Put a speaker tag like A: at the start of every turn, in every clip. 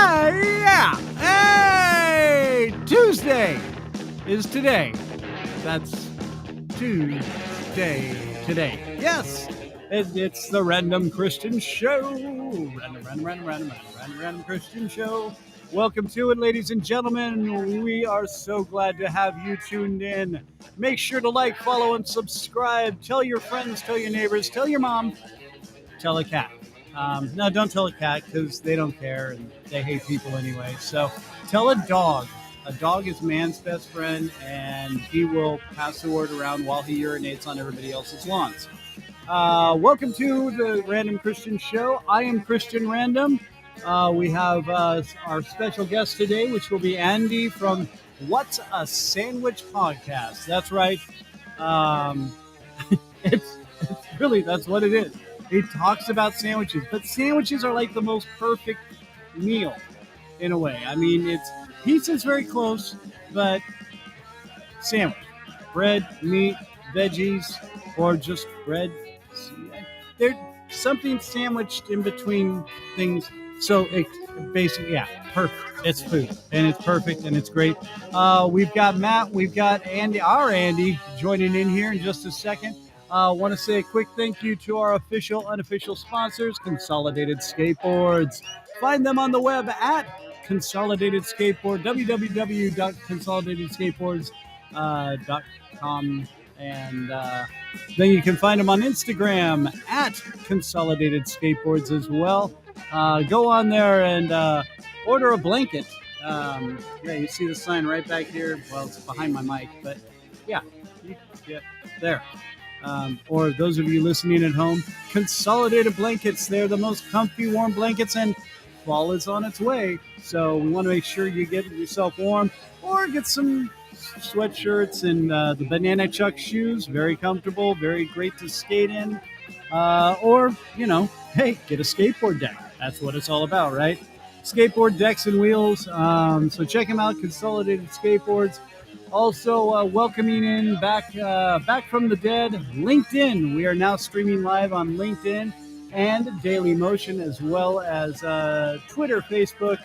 A: Yeah. Hey, Tuesday is today. That's Tuesday today. Yes, it's the Random Christian Show. Random Christian Show. Welcome to it, ladies and gentlemen. We are so glad to have you tuned in. Make sure to like, follow, and subscribe. Tell your friends, tell your neighbors, tell your mom, tell a cat. No, don't tell a cat because they don't care and they hate people anyway. So tell a dog. A dog is man's best friend, and he will pass the word around while he urinates on everybody else's lawns. Welcome to the Random Christian Show. I am Christian Random. We have our special guest today, which will be Andy from What's a Sandwich Podcast. That's right. It's really, that's what it is. He talks about sandwiches, but sandwiches are like the most perfect meal in a way. I mean, pizza's very close, but sandwich, bread, meat, veggies, or just bread. There's something sandwiched in between things. So it basically, yeah, perfect. It's food, and it's perfect, and it's great. We've got Matt, we've got Andy, our Andy, joining in here in just a second. I want to say a quick thank you to our official, unofficial sponsors, Consolidated Skateboards. Find them on the web at Consolidated Skateboard, www.consolidatedskateboards.com. And then you can find them on Instagram at Consolidated Skateboards as well. Go on there and order a blanket. Yeah, you see the sign right back here. Well, it's behind my mic, but yeah, there. Or those of you listening at home, Consolidated Blankets. They're the most comfy, warm blankets, and fall is on its way. So we want to make sure you get yourself warm, or get some sweatshirts and the Banana Chuck shoes. Very comfortable, very great to skate in. Or, hey, get a skateboard deck. That's what it's all about, right? Skateboard decks and wheels. So check them out, Consolidated Skateboards. Also, welcoming in back from the dead, LinkedIn. We are now streaming live on LinkedIn and Dailymotion, as well as Twitter, Facebook,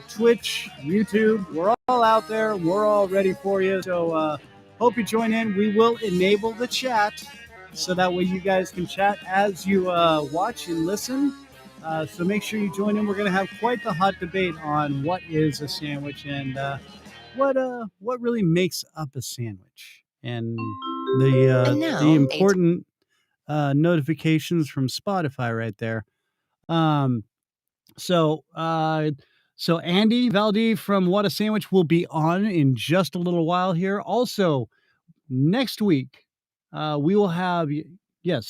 A: Twitch, YouTube. We're all out there. We're all ready for you. So hope you join in. We will enable the chat so that way you guys can chat as you watch and listen. So make sure you join in. We're going to have quite the hot debate on what is a sandwich and what really makes up a sandwich, and the important notifications from Spotify right there. So Andy Valde from What a Sandwich will be on in just a little while here. Also, next week we will have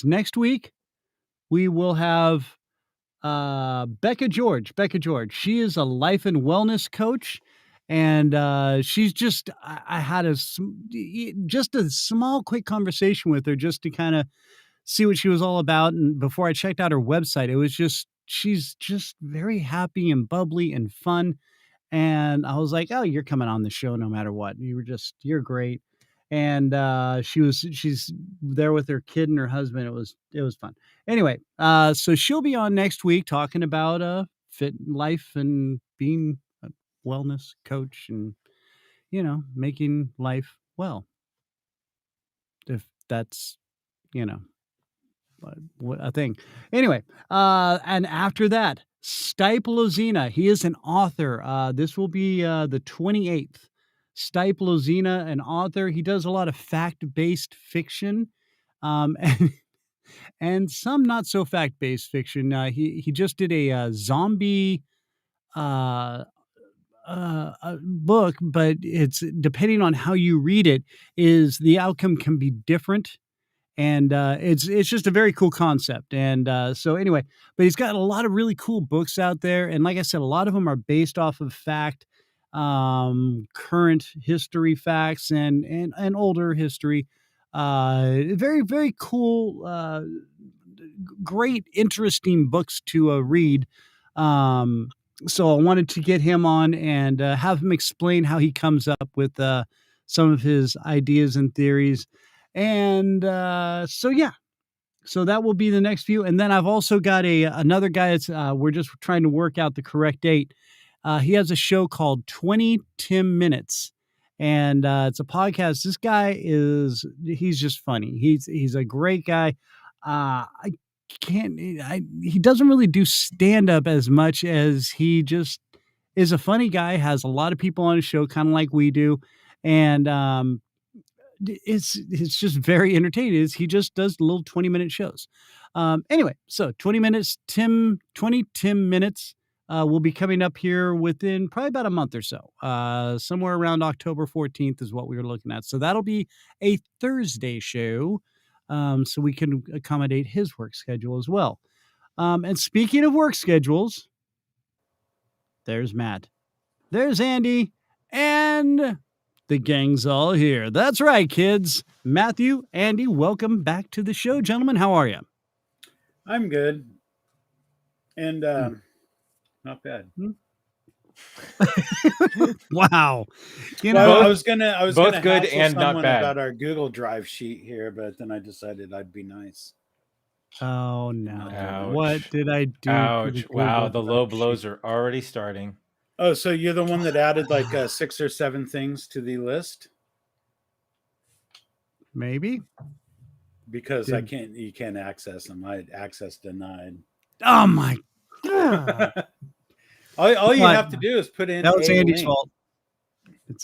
A: next week we will have Becca George. She is a life and wellness coach. And she's just, I had just a small, quick conversation with her just to kind of see what she was all about. And before I checked out her website, it was she's just very happy and bubbly and fun. And I was like, oh, you're coming on the show no matter what. You're great. And she's there with her kid and her husband. It was fun. Anyway, so she'll be on next week talking about fit life and being wellness coach and making life well, if that's a thing. Anyway, and after that, Stipe Lozena, he is an author. This will be the 28th. Stipe Lozena, an author. He does a lot of fact-based fiction, and some not so fact-based fiction. He just did a zombie a book, but it's depending on how you read it, is the outcome can be different. And it's just a very cool concept. And so anyway, but he's got a lot of really cool books out there. And like I said, a lot of them are based off of fact, current history facts and older history. Very, very cool, great, interesting books to read. So I wanted to get him on and have him explain how he comes up with some of his ideas and theories. And so, yeah. So that will be the next few. And then I've also got another guy that's we're just trying to work out the correct date. He has a show called 20 Tim Minutes. And it's a podcast. This guy he's just funny. He's a great guy. I can't he doesn't really do stand up as much as he just is a funny guy, has a lot of people on his show, kind of like we do. And it's just very entertaining. He just does little 20-minute shows. Anyway, so 20 Tim minutes will be coming up here within probably about a month or so. Somewhere around October 14th is what we were looking at. So that'll be a Thursday show. So we can accommodate his work schedule as well. And speaking of work schedules, there's Matt. There's Andy. And the gang's all here. That's right, kids. Matthew, Andy, welcome back to the show. Gentlemen, how are you?
B: I'm good. And not bad.
A: Wow.
B: I was gonna
C: both good and not bad
B: about our Google Drive sheet here, but then I decided I'd be nice.
A: Oh no.
C: Ouch.
A: What did I do?
C: Ouch. Wow, the low blows are already starting.
B: Oh, so you're the one that added like 6 or 7 things to the list?
A: Maybe.
B: Because you can't access them. I had access denied.
A: Oh my God.
B: all you have to do is put in.
A: That was Andy's
B: link.
A: fault.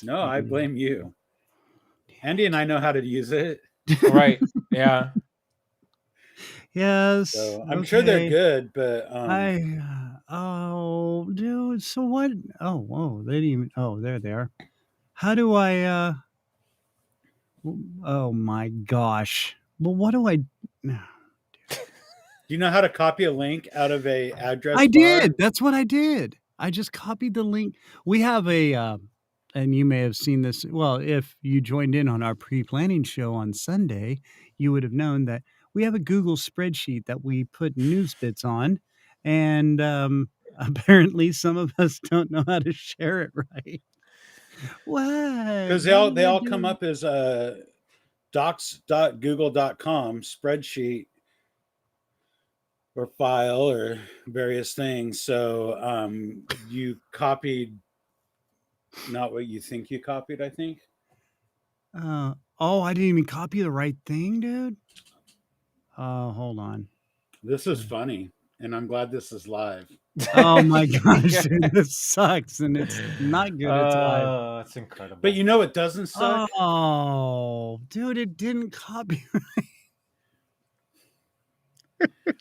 B: No, I blame you. Andy and I know how to use it.
C: Right. Yeah.
A: Yes.
B: So I'm sure they're good, but
A: oh, dude. So what? Oh, whoa. They didn't even. Oh, there they are. How do I? Oh my gosh. Well, what do I?
B: Do you know how to copy a link out of a address bar?
A: Did. That's what I did. I just copied the link. We have and you may have seen this. Well, if you joined in on our pre-planning show on Sunday, you would have known that we have a Google spreadsheet that we put news bits on. And apparently some of us don't know how to share it right. What?
B: Because they all come up as docs.google.com spreadsheet or file or various things. So you copied not what you think you copied, I think.
A: I didn't even copy the right thing, dude. Hold on.
B: This is funny, and I'm glad this is live.
A: Oh my gosh, dude, this sucks, and it's not good. It's live.
C: That's incredible.
B: But you know it doesn't suck.
A: Oh, dude, it didn't copy.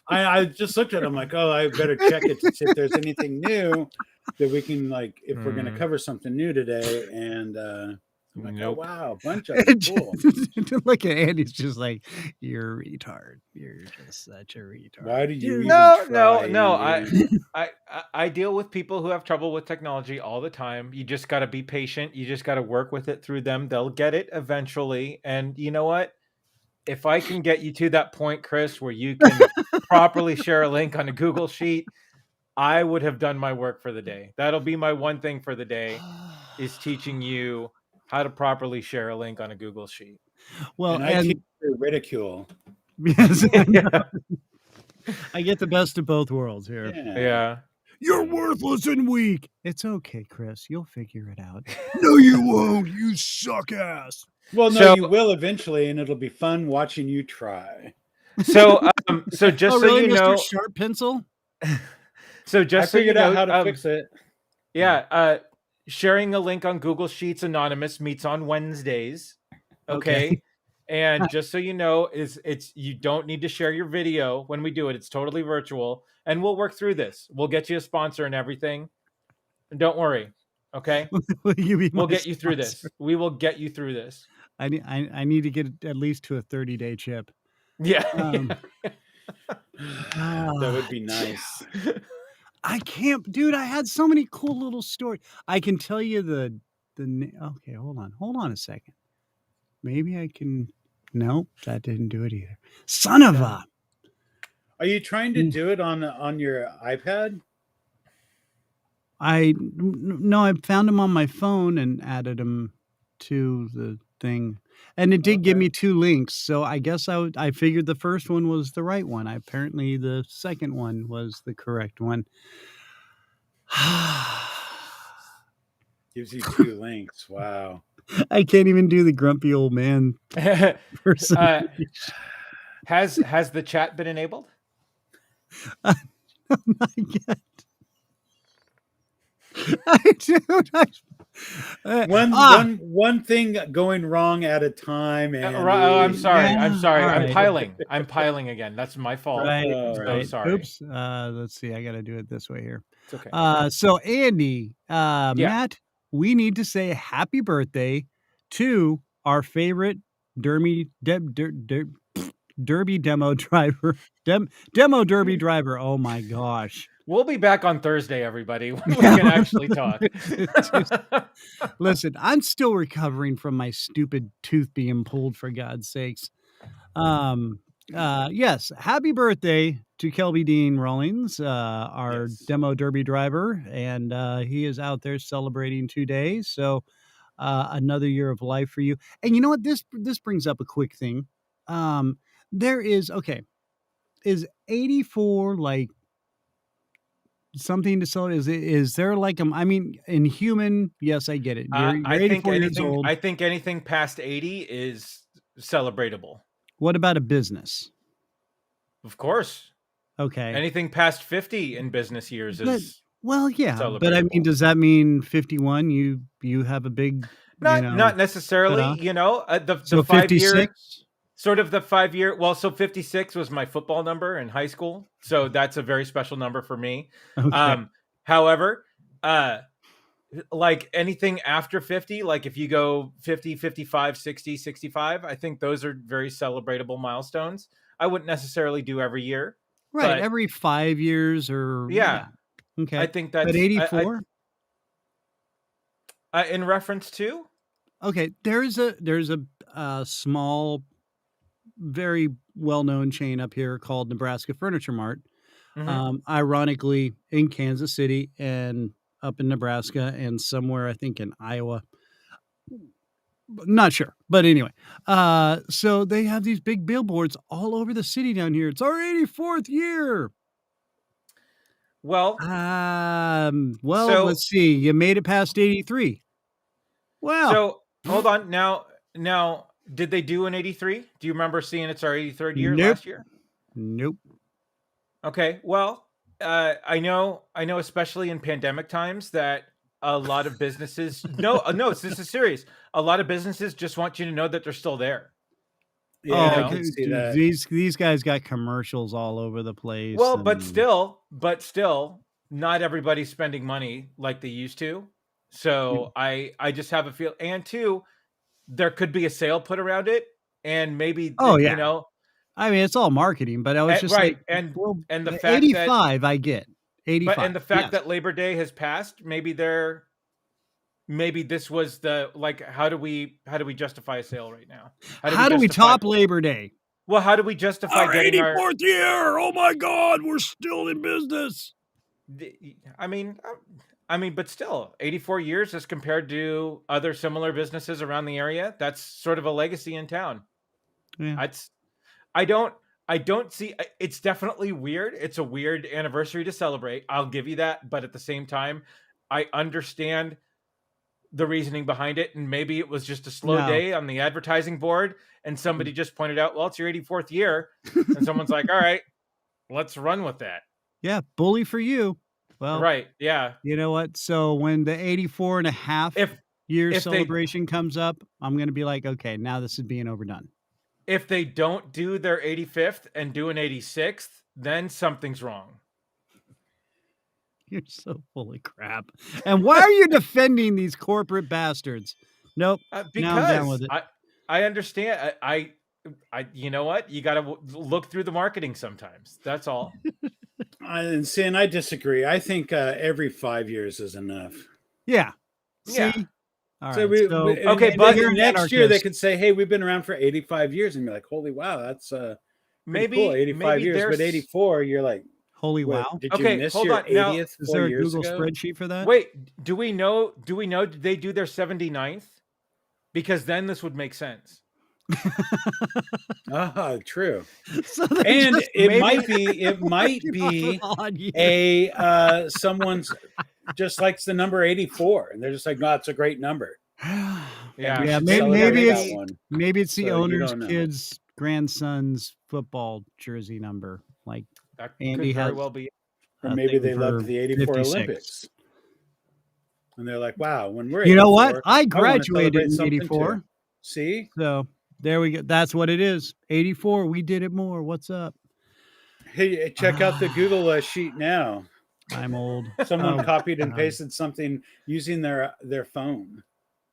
B: I just looked at it. I'm like, oh, I better check it to see if there's anything new that we can if we're going to cover something new today. And I'm like,
C: nope.
B: Oh, wow, a bunch of it. Cool.
A: Look at Andy's just like, you're a retard. You're just such a retard.
B: Why do you
C: No. I deal with people who have trouble with technology all the time. You just got to be patient. You just got to work with it through them. They'll get it eventually. And you know what? If I can get you to that point, Chris, where you can properly share a link on a Google Sheet, I would have done my work for the day. That'll be my one thing for the day, is teaching you how to properly share a link on a Google Sheet.
B: Well, and I teach ridicule.
A: Yes, I get the best of both worlds here.
C: Yeah.
A: You're worthless and weak. It's okay, Chris. You'll figure it out. No, you won't. You suck ass.
B: Well, no, you will eventually, and it'll be fun watching you try.
C: So just
A: really,
C: so you
A: Mr.
C: know,
A: Sharp Pencil.
C: So just
B: I figured out how to fix it.
C: Yeah, sharing a link on Google Sheets anonymous meets on Wednesdays. Okay. And just so you know, it's you don't need to share your video when we do it. It's totally virtual, and we'll work through this. We'll get you a sponsor and everything. And don't worry. Okay. We'll get you through this. We will get you through this.
A: I need to get at least to a 30-day chip.
C: Yeah.
B: That would be nice.
A: I can't, dude. I had so many cool little stories. I can tell you the. Okay, hold on a second. Maybe I can. No, that didn't do it either. Son of a.
B: Are you trying to do it on your iPad?
A: No, I found him on my phone and added him to the thing. And it did give
B: Okay.
A: me 2 links, so I guess I figured the first one was the right one. Apparently, the second one was the correct one.
B: Gives you 2 links. Wow.
A: I can't even do the grumpy old man person.
C: Has the chat been enabled?
A: Not yet.
B: One thing going wrong at a time. And
C: I'm sorry.
A: Yeah,
C: I'm sorry.
A: all
C: I'm
A: right.
C: piling. I'm piling again. That's my fault.
A: Right,
C: I'm so
A: right.
C: sorry.
A: Oops. Let's see. I got to do it this way here.
C: It's okay.
A: So Andy, Matt, we need to say happy birthday to our favorite Derby demo driver. Demo Derby driver. Oh my gosh.
C: We'll be back on Thursday, everybody. When we can actually talk.
A: Listen, I'm still recovering from my stupid tooth being pulled, for God's sakes. Yes, happy birthday to Kelby Dean Rawlings, our demo derby driver, and he is out there celebrating today. So another year of life for you. And you know what? This brings up a quick thing. There is is 84 like something to celebrate? Is there like I mean, in human, yes, I get it. You're
C: I
A: 84 years old.
C: I think anything past 80 is celebratable.
A: What about a business?
C: Of course.
A: Okay.
C: Anything past 50 in business years is
A: well, yeah. But I mean, does that mean 51? You have a big
C: not necessarily. You know, the 5 year sort of the 5 year. Well, so 56 was my football number in high school, so that's a very special number for me.
A: Okay.
C: However, like anything after 50, like if you go 50, 55, 60, 65, I think those are very celebratable milestones. I wouldn't necessarily do every year.
A: Right, every 5 years or
C: yeah.
A: Okay.
C: I think that's
A: but 84
C: in reference to
A: okay, there's a small, very well-known chain up here called Nebraska Furniture Mart. Ironically, in Kansas City and up in Nebraska and somewhere I think in Iowa. Not sure, but anyway. So they have these big billboards all over the city down here. It's our 84th year.
C: Well,
A: let's see. You made it past 83. Wow.
C: So hold on. Now, did they do an 83? Do you remember seeing it's our 83rd year last year?
A: Nope.
C: Okay. Well, I know, especially in pandemic times that a lot of businesses, no, this is serious. A lot of businesses just want you to know that they're still there.
B: Yeah, I can see that.
A: These guys got commercials all over the place.
C: Well, but still, not everybody's spending money like they used to. So I just have a feel, and two, there could be a sale put around it, and maybe you know,
A: I mean, it's all marketing, but I was just
C: right,
A: like,
C: and the fact
A: 85, I get 85,
C: but and the fact that Labor Day has passed, maybe this was the like, how do we justify a sale right now?
A: How do we top Labor Day?
C: Well, how do we justify
A: our
C: getting
A: 84th year? Oh my God, we're still in business.
C: I mean, but still, 84 years as compared to other similar businesses around the area, that's sort of a legacy in town.
A: Yeah.
C: I don't see, it's definitely weird. It's a weird anniversary to celebrate. I'll give you that. But at the same time, I understand the reasoning behind it. And maybe it was just a slow day on the advertising board. And somebody just pointed out, well, it's your 84th year. And someone's like, all right, let's run with that.
A: Yeah. Bully for you. Well,
C: right. Yeah.
A: You know what? So when the 84 and a half year celebration comes up, I'm going to be like, okay, now this is being overdone.
C: If they don't do their 85th and do an 86th, then something's wrong.
A: You're so full of crap. And why are you defending these corporate bastards? Nope.
C: Because
A: now I'm down with it.
C: I understand. I you know what? You got to look through the marketing sometimes. That's all.
B: And I disagree. I think every 5 years is enough.
A: Yeah.
C: Yeah.
A: See? All
B: so
A: right.
B: okay, but next year they could say, "Hey, we've been around for 85 years," and you're like, "Holy wow, that's
C: maybe
B: cool, 85 years." But 84, you're like,
A: "Holy wow!"
B: Did you miss your 80th?
A: Is there a Google spreadsheet for that?
C: Wait, do we know? Did they do their 79th? because then this would make sense.
B: True.
A: So they
B: And
A: just
B: it
C: maybe-
B: might be someone's just likes the number 84, and they're just like, no, it's a great number.
C: Yeah,
B: We should
A: maybe
B: celebrate
A: it's
B: that one.
A: maybe it's the
B: So you
A: owner's
B: don't know.
A: kid's grandson's football jersey number. Like
C: that
A: Andy
C: could very
A: has
C: well be.
B: Or
A: a
B: maybe
A: thing
B: they
A: for
B: loved the 84
A: 56.
B: Olympics. And they're like, wow, when we're
A: You know what?
B: 84,
A: I
B: wanna
A: graduated
B: celebrate
A: in
B: something too.
A: '84.
B: See?
A: So there we go. That's what it is. 84. We did it more. What's up?
B: Hey, check out the Google sheet now.
A: I'm old.
B: Someone
A: Oh,
B: copied and
A: God.
B: pasted something using their phone.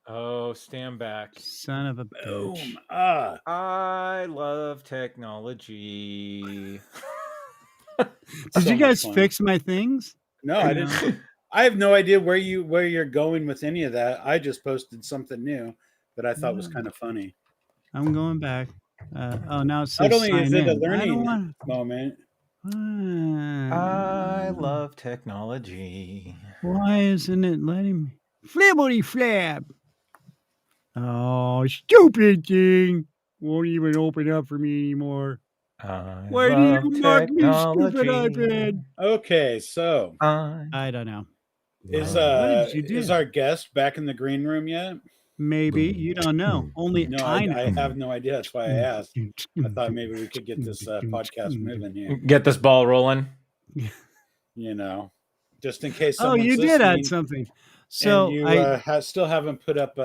C: Oh, stand back.
A: Son of a bitch.
B: Boom.
C: I love technology.
A: Did
B: So
A: you
B: much
A: guys
B: fun.
A: fix my things?
B: No, I didn't. I have no idea where you're going with any of that. I just posted something new that I thought was kind of funny.
A: I'm going back. Now it says
B: Not only is
A: sign
B: it a
A: in. I don't
B: learning
A: want.
B: moment,
C: I love technology.
A: Why isn't it letting me? Flibbity flab. Oh, stupid thing. Won't even open up for me anymore.
C: I
A: Why do
C: love
A: you knock me, stupid
C: technology.
A: iPad?
B: okay, so
A: I don't know.
B: is
A: What did you do?
B: is our guest back in the green room yet?
A: Maybe. You don't know. Only
B: No,
A: I know.
B: I have no idea. That's why I asked. I thought maybe we could get this podcast moving here.
C: Get this ball rolling.
B: You know, just in case.
A: Oh,
B: Someone's
A: you did add
B: listening
A: something. So
B: and you
A: I
B: still haven't put up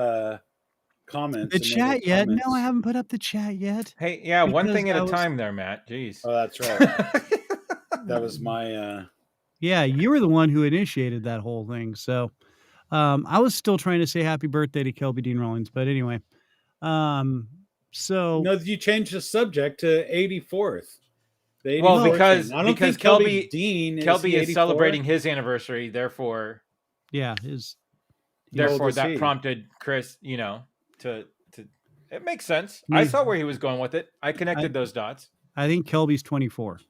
B: comments.
A: the chat
B: enabled
A: yet? No,
B: comments.
A: I haven't put up the chat yet.
C: Hey, yeah, one
A: Because
C: thing at
A: I
C: a
A: was-
C: time there, Matt. Jeez.
B: Oh, that's right. That was my.
A: Yeah, you were the one who initiated that whole thing. So I was still trying to say happy birthday to Kelby Dean Rollins, but anyway. So
B: No, you changed the subject to 84th. The
C: Well,
B: 84th
C: because-
B: thing. I don't
C: because
B: think Kelby
C: Kelby-
B: Dean
C: Kelby is
B: 84?
C: celebrating his anniversary, therefore
A: yeah,
B: How old
C: therefore
B: is
C: that
B: he?
C: prompted Chris, to it makes sense. I saw where he was going with it. I connected those dots.
A: I think Kelby's 24.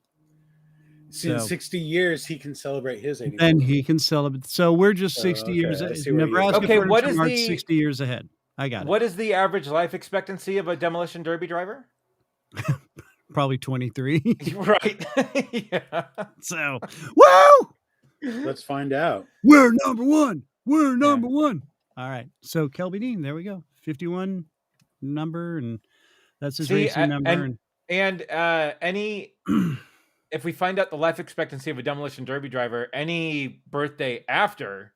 B: See, in
A: So-
B: 60 years, he can celebrate his 84th.
A: Then he can celebrate. So we're just
B: Oh,
A: 60
B: okay,
A: years.
B: I see where you're
A: Nebraska
C: going. Okay, what
A: Furniture
C: is
A: Mart's
C: the-
A: 60 years ahead. I got it.
C: What is the average life expectancy of a demolition derby driver?
A: Probably 23.
C: Right. Yeah.
A: So, woo!
B: Let's find out.
A: We're number one. We're number one. All right. So Kelby Dean, there we go. 51 number, and that's his
C: See,
A: racing number.
C: And any if we find out the life expectancy of a demolition derby driver, any birthday after,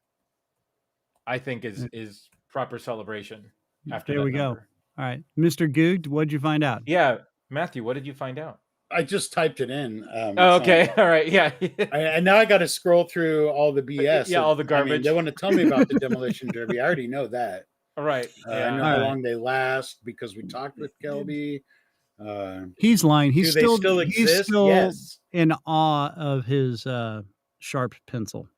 C: I think is proper celebration. After
A: There
C: that
A: we go.
C: number.
A: All right, Mr. Goog, what'd you find out?
C: Yeah, Matthew, what did you find out?
B: I just typed it in.
C: Oh, okay, all right, yeah.
B: And now I got to scroll through all the BS.
C: Yeah, all the
B: I mean,
C: garbage.
B: they want to tell me about the demolition derby. I already know that.
C: All right.
B: I
C: Yeah.
B: know
A: All
B: how
A: right.
B: long they last because we talked with Kelby.
A: He's lying.
B: Do
A: He's
B: they
A: still,
B: still
A: he's
B: exist?
A: still
B: Yes.
A: in awe of his sharp pencil.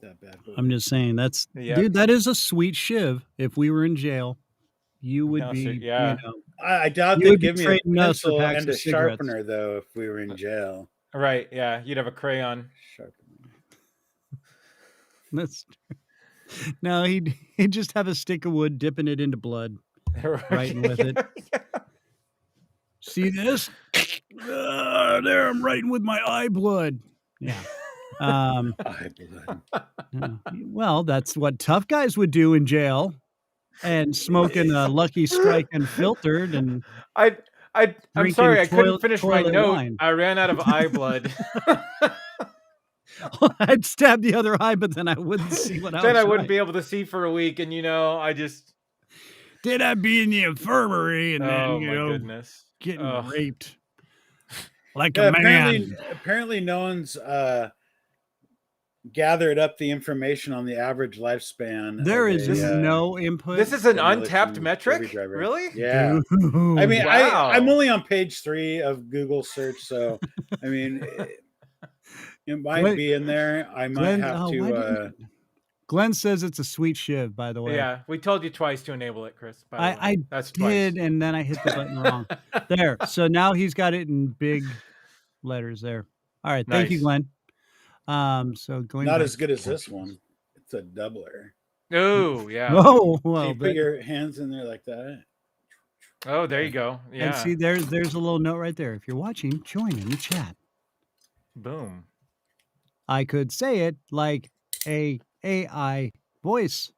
B: That bad boy.
A: I'm just saying that's
C: Yeah.
A: dude. That is a sweet shiv. If we were in jail, you would
C: No,
A: be.
C: sir, yeah.
A: You know,
B: I doubt
A: You
B: they'd
A: would be
B: give me a
A: trading us for
B: pencil
A: packs
B: and
A: of
B: a
A: cigarettes.
B: sharpener though if we were in jail.
C: Right, yeah. You'd have a crayon.
B: Sharpener.
A: that's no. He'd just have a stick of wood, dipping it into blood. Writing with it. See this? There, I'm writing with my eye blood. Yeah.
B: Eye blood.
A: Yeah. Well, that's what tough guys would do in jail, and smoking a Lucky Strike unfiltered, and
C: I'm
A: Drinking
C: sorry, I couldn't finish my
A: toilet
C: note.
A: wine.
C: I ran out of eye blood.
A: I'd stab the other eye, but then I wouldn't see what else.
C: Then I wouldn't be able to see for a week, and I just
A: Did I be in the infirmary and then
C: oh my goodness.
A: getting
C: Ugh.
A: raped like
B: Yeah,
A: a man?
B: apparently no one's gathered up the information on the average lifespan.
A: There
B: of
A: is
B: a,
A: no input.
C: This is an
B: demolition
C: untapped
B: derby
C: metric?
B: driver.
C: Really?
B: Yeah.
A: Dude.
B: I mean,
C: Wow.
B: I'm only on page 3 of Google search, so I mean, it might
A: Glenn-
B: be in there. I might
A: Glenn,
B: have
A: why
B: to.
A: didn't- Glenn says it's a sweet shiv, by the way.
C: Yeah, we told you twice to enable it, Chris. By the way.
A: I
C: That's
A: did,
C: twice.
A: and then I hit the button wrong. There. So now he's got it in big letters there. All right. Thank you,
C: Nice.
A: Glenn. So going
B: Not
A: back
B: as good as this one. It's a doubler.
C: Oh, yeah.
A: Oh,
B: So
A: well,
B: you put your hands in there like that.
C: Oh, there you go. Yeah.
A: and see, there's a little note right there. If you're watching, join in the chat.
C: Boom.
A: I could say it like a AI voice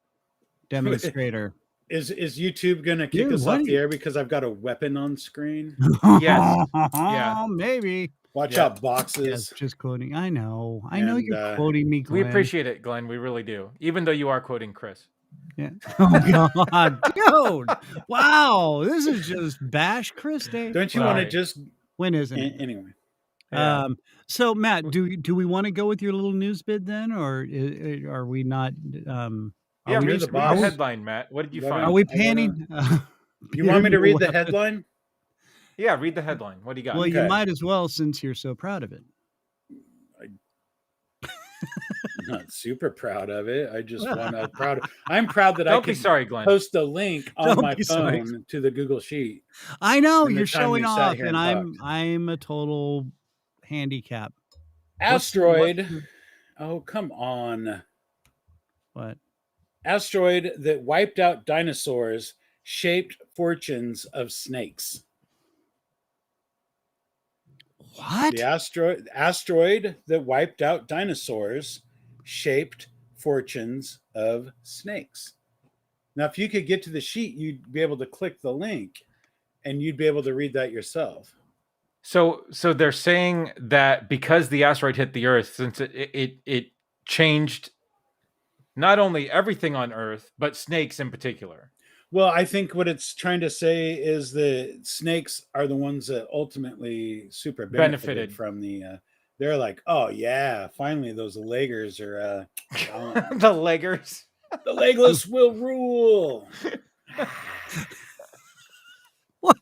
A: demonstrator.
B: Is YouTube gonna kick
A: Dude,
B: us
A: what
B: off
A: do
B: the
A: you-
B: air because I've got a weapon on screen?
C: Yes. Yeah.
A: Maybe.
B: Watch
C: Yeah.
B: out, boxes.
A: Yes, just quoting. I know
B: And,
A: you're quoting me, Glenn.
C: We appreciate it, Glenn. We really do. Even though you are quoting Chris.
A: Yeah. Oh God, dude! Wow, this is just Bash Chris Day.
B: Don't you
C: Well,
B: want to
C: right.
B: just
A: When isn't it?
B: anyway?
C: Yeah.
A: So Matt, do we want to go with your little news bid then, or are we not?
C: Yeah,
B: you're
C: read
B: the
C: the
B: boss.
C: headline, Matt. What did you
B: What
C: find?
A: Are we
B: I wanna-
A: panning?
B: You want me to read the
A: Peter,
B: headline?
C: Yeah, read the headline. What do you got?
A: Well, you
B: Okay.
A: might as well since you're so proud of it.
B: I'm not super proud of it. I just want to proud. I'm proud that I
C: Don't be
B: can
C: sorry, Glenn.
B: post a link on
A: Don't
B: my
A: be sorry.
B: phone to the Google Sheet.
A: I know
B: In the
A: you're
B: time
A: showing
B: we sat
A: off,
B: here
A: and
B: and
A: I'm a total handicap.
B: Asteroid. Oh, come on.
A: What?
B: Asteroid that wiped out dinosaurs shaped fortunes of snakes.
A: What?
B: The asteroid that wiped out dinosaurs shaped fortunes of snakes. Now, if you could get to the sheet, you'd be able to click the link and you'd be able to read that yourself.
C: So they're saying that because the asteroid hit the Earth, since it changed not only everything on Earth, but snakes in particular.
B: Well, I think what it's trying to say is that snakes are the ones that ultimately super benefited from the. They're like, oh yeah, finally those leggers are gone.
C: The leggers.
B: The legless will rule.
A: What?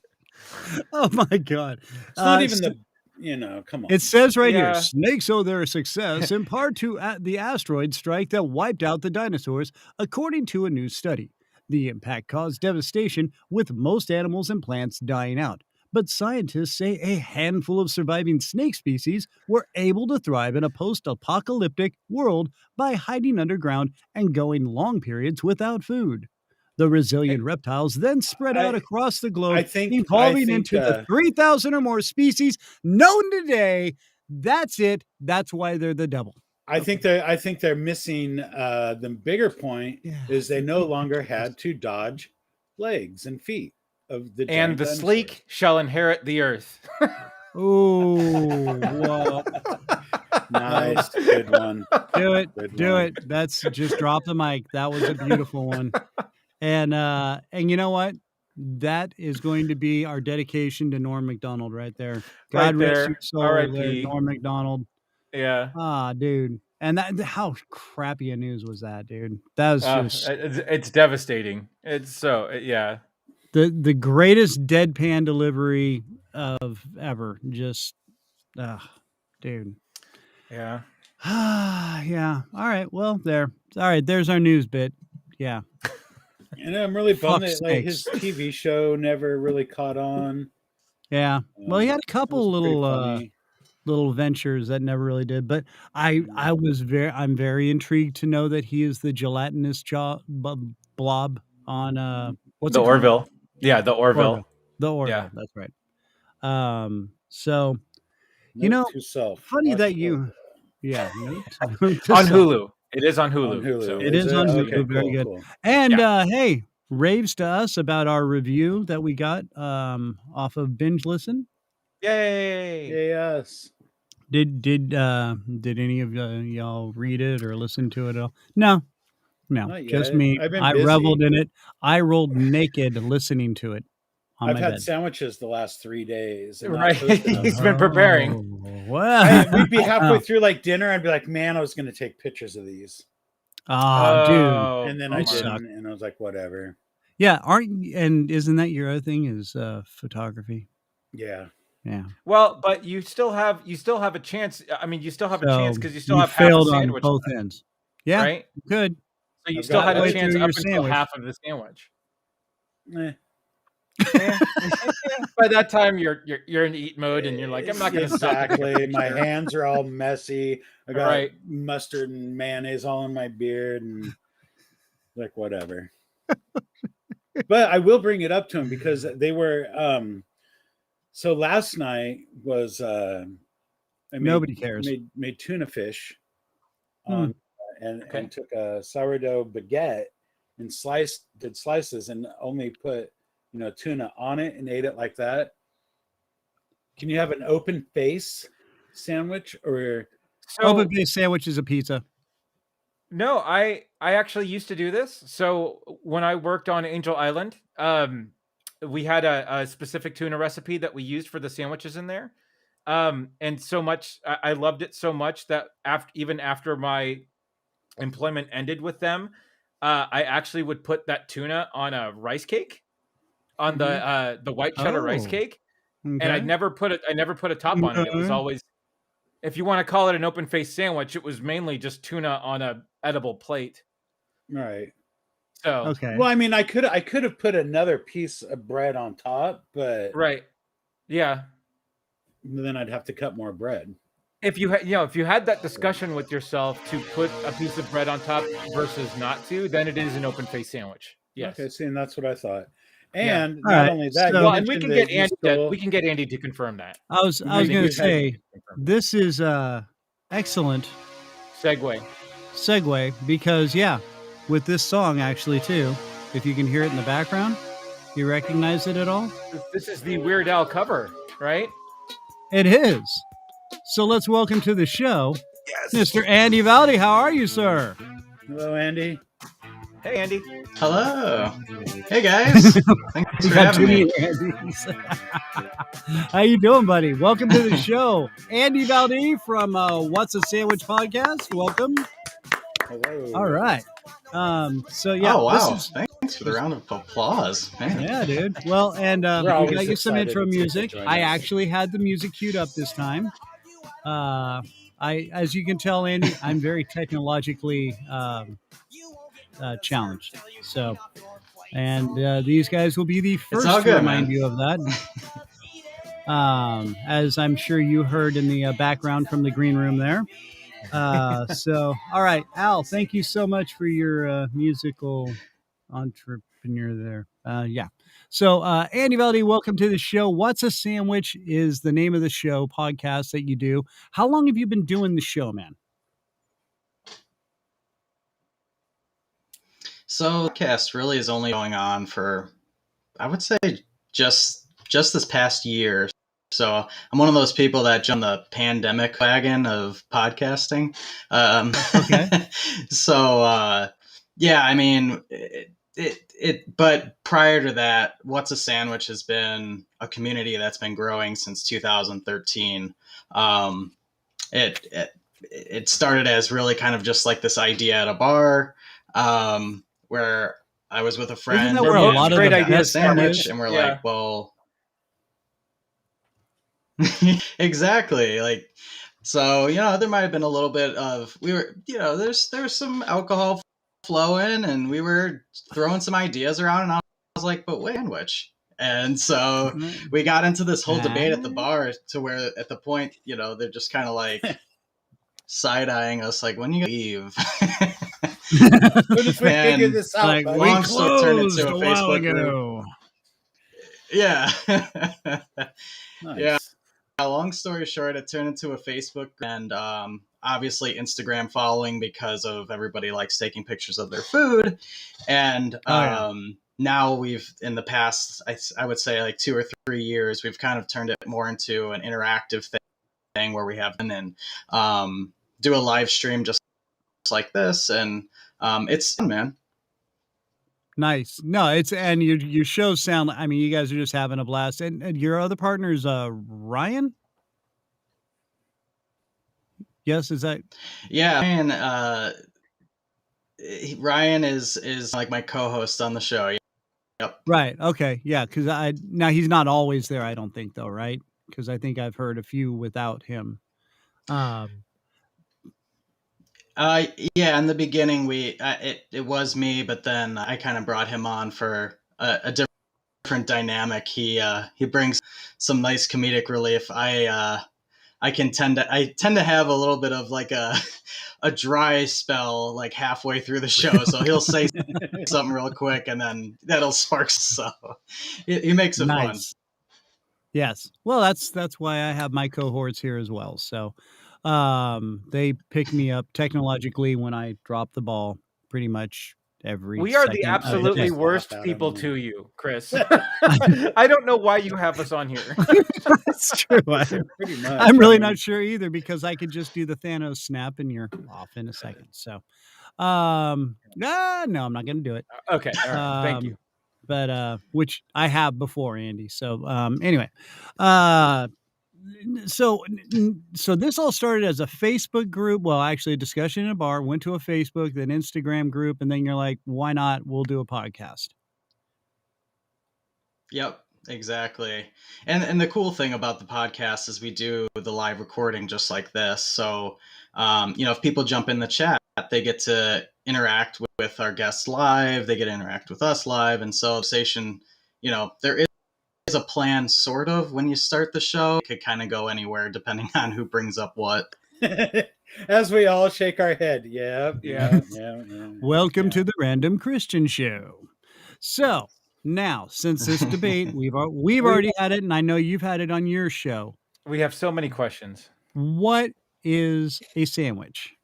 A: Oh my God!
B: It's not even the. Come on.
A: It says right
C: Yeah.
A: here, snakes owe their success in part to the asteroid strike that wiped out the dinosaurs, according to a new study. The impact caused devastation, with most animals and plants dying out. But scientists say a handful of surviving snake species were able to thrive in a post-apocalyptic world by hiding underground and going long periods without food. The resilient reptiles then spread out across the globe, evolving into the 3,000 or more species known today. That's it. That's why they're the double.
B: I think they're missing the bigger point is they no longer had to dodge legs and feet of the
C: And the sleek shall inherit the earth.
A: Oh, whoa.
B: Nice. Good one.
A: Do it.
B: Good
A: Do
B: one.
A: it. That's just drop the mic. That was a beautiful one. And you know what? That is going to be our dedication to Norm Macdonald right there. God rest your soul, there, Norm Macdonald.
C: Yeah.
A: Ah, dude. And how crappy a news was that, dude? That was just
C: it's devastating. It's so yeah.
A: The greatest deadpan delivery of ever. Just dude.
C: Yeah.
A: Yeah. All right. Well, there. All right. There's our news bit. Yeah.
B: And I'm really bummed that
A: snakes.
B: his TV show never really caught on.
A: Yeah. Well, he had a couple
B: funny.
A: little ventures that never really did, but I'm very intrigued to know that he is the gelatinous blob on what's
C: the
A: it called?
C: Orville. Yeah, the Orville.
A: The Orville.
C: Yeah.
A: That's right. So
B: Note to self,
A: funny
B: watch
A: that you
B: Orville.
A: yeah
C: On Hulu. It is on Hulu.
B: On Hulu.
C: So.
A: It is on Hulu.
B: Okay,
A: Very good.
B: cool.
A: And hey, raves to us about our review that we got off of Binge Listen.
C: Yay!
B: Yes.
A: Did any of y'all read it or listen to it at all? No,
B: Not
A: just
B: yet.
A: me.
B: I've been
A: I
B: busy.
A: reveled in it. I rolled naked listening to it on
B: I've
A: my
B: had
A: bed.
B: sandwiches the last 3 days. and not
C: Right.
B: toasted them.
C: He's been preparing.
A: Oh, well,
B: We'd be halfway through like dinner. I'd be like, man, I was going to take pictures of these.
A: dude.
B: And then
A: you
B: I
A: suck.
B: didn't. And I was like, whatever.
A: Yeah, and isn't that your other thing is photography?
B: Yeah.
A: Yeah.
C: Well, but you still have a chance. I mean, you still have a chance because you still have
A: failed
C: half a
A: on
C: sandwich
A: both
C: left,
A: ends. Yeah,
C: right?
A: you could.
C: So you
B: I've
C: still
B: got
C: had a
B: halfway
C: chance
A: through
C: up
A: your
C: until
A: sandwich.
C: half of the sandwich.
B: Eh.
C: By that time, you're in eat mode, and you're like, I'm not going to
B: Exactly. My hands are all messy. I got
C: Right.
B: mustard and mayonnaise all in my beard, and Like, whatever. But I will bring it up to him because they were so last night was I
A: Nobody cares.
B: made tuna fish
A: Hmm.
B: on and took a sourdough baguette and did slices and only put tuna on it and ate it like that. Can you have an open face sandwich or
A: Open face sandwich is a pizza?
C: No, I actually used to do this. So when I worked on Angel Island, we had a specific tuna recipe that we used for the sandwiches in there. And so much, I loved it so much that even after my employment ended with them, I actually would put that tuna on a rice cake, on the white cheddar rice cake, and I never put a top on it. It was always, if you want to call it an open face sandwich, it was mainly just tuna on a edible plate.
B: Right.
C: So
A: okay.
B: Well, I mean, I could have put another piece of bread on top, but
C: right, yeah.
B: Then I'd have to cut more bread.
C: If you had that discussion with yourself to put a piece of bread on top versus not to, then it is an open face sandwich. Yes.
B: Okay, see, and that's what I thought. And
A: Yeah.
B: not
A: right.
B: only that,
A: so,
C: and we can get Andy to confirm that.
A: I was going to say this is excellent segue because with this song actually too, if you can hear it in the background, you recognize it at all?
C: This is the Weird Al cover, right?
A: It is. So let's welcome to the show, Mr. Andy Valde. How are you, sir?
B: Hello, Andy.
C: Hey, Andy.
D: Hello. Hey, guys. Thanks for having me.
A: How you doing, buddy? Welcome to the show. Andy Valde from What's a Sandwich podcast. Welcome.
B: Hello.
A: All right. So,
D: Oh, wow. Thanks for the round of applause. Man.
A: Yeah, dude. Well, and we got you some intro music. I actually had the music queued up this time. As you can tell, Andy, I'm very technologically challenged. So, and these guys will be the first to remind you of that. As I'm sure you heard in the background from the green room there. So, all right, Al, thank you so much for your musical entrepreneur there. Yeah. So, Andy Valde, welcome to the show. What's a Sandwich is the name of the show podcast that you do. How long have you been doing the show, man?
D: So the podcast really is only going on for, I would say, just this past year. So I'm one of those people that jumped the pandemic wagon of podcasting.
A: Okay.
D: So, yeah, I mean, but prior to that, What's a Sandwich has been a community that's been growing since 2013. It started as really kind of just like this idea at a bar, where I was with a friend.
A: Isn't that where a lot of
D: great
A: idea
D: sandwich, and we're like, well, exactly. Like, so, there might have been a little bit of, there's some alcohol flowing and we were throwing some ideas around and I was like, but wait, sandwich. And so we got into this whole debate at the bar to where at the point, they're just kind of like side-eyeing us like, when you leave?
B: When did we figure this out?
A: Like,
D: long story turned into a Facebook
A: group.
D: Yeah.
B: Nice.
D: Yeah. Long story short, it turned into a Facebook and obviously Instagram following because of everybody likes taking pictures of their food. And now we've, in the past, I would say like 2 or 3 years, we've kind of turned it more into an interactive thing where we have and do a live stream just like this. And it's fun, man.
A: Nice. No, and your shows sound, I mean, you guys are just having a blast. And your other partner is Ryan? Yes, is that?
D: Yeah, Ryan is like my co-host on the show. Yep.
A: Right. Okay. Yeah, because now he's not always there, I don't think, though, right? Because I think I've heard a few without him.
D: Yeah, in the beginning it was me, but then I kind of brought him on for a different dynamic. He brings some nice comedic relief. I tend to have a little bit of like a dry spell like halfway through the show. So he'll say something real quick and then that'll spark. So he makes it fun.
A: Nice. Yes. Well, that's why I have my cohorts here as well. So they pick me up technologically when I drop the ball pretty much every
C: We are the
A: second of the
C: absolutely
A: day.
C: worst
B: Out of
C: people
B: me.
C: to you, Chris. I don't know why you have us on here.
A: That's true.
B: Pretty much.
A: I'm really
B: I mean,
A: not sure either because I could just do the Thanos snap and you're off in a second. So no, I'm not going to do it.
C: Okay, all right. Thank you.
A: But which I have before, Andy. So anyway, uh so this all started as a Facebook group. Well, actually a discussion in a bar, went to a Facebook, then Instagram group, and then you're like, why not? We'll do a podcast.
D: Yep, exactly. And the cool thing about the podcast is we do the live recording just like this. So if people jump in the chat, they get to interact with our guests live, they get to interact with us live. And so station, there is a plan sort of when you start the show. It could kind of go anywhere depending on who brings up what.
B: as we all shake our head. Yeah.
A: Welcome to the Random Christian Show. So now, since this debate, we've already had it, and I know you've had it on your show.
C: We have so many questions.
A: What is a sandwich?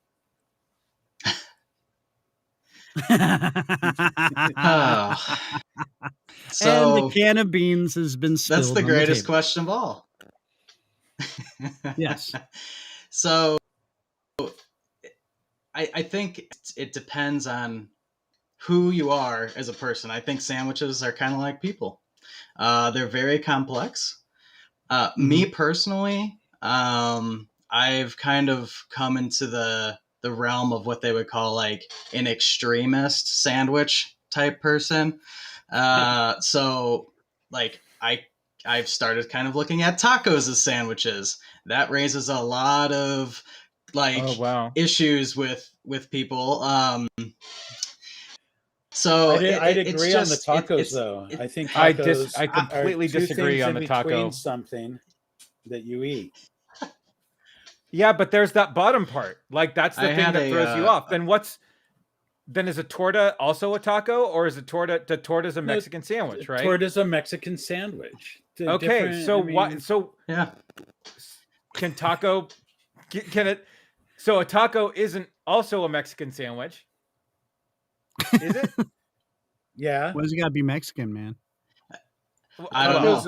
D: Oh.
A: And the can of beans has been spilled.
D: That's the greatest question of all.
A: Yes.
D: So I think it depends on who you are as a person. I think sandwiches are kind of like people. They're very complex. Me personally, I've kind of come into the realm of what they would call like an extremist sandwich type person. So like I've started kind of looking at tacos as sandwiches. That raises a lot of like issues with people. So
B: I'd agree on the tacos, though. I think tacos
C: I completely disagree on the taco.
B: Something that you eat.
C: Yeah, but there's that bottom part. Like that's the thing that throws you off. Then is a torta also a taco, or is a torta? The torta's a Mexican sandwich, right?
B: Torta's a Mexican sandwich.
C: Okay, so what? So
D: yeah,
C: can taco? Can it? So a taco isn't also a Mexican sandwich, is it?
B: Yeah.
A: Why does it gotta be Mexican, man?
D: I don't know.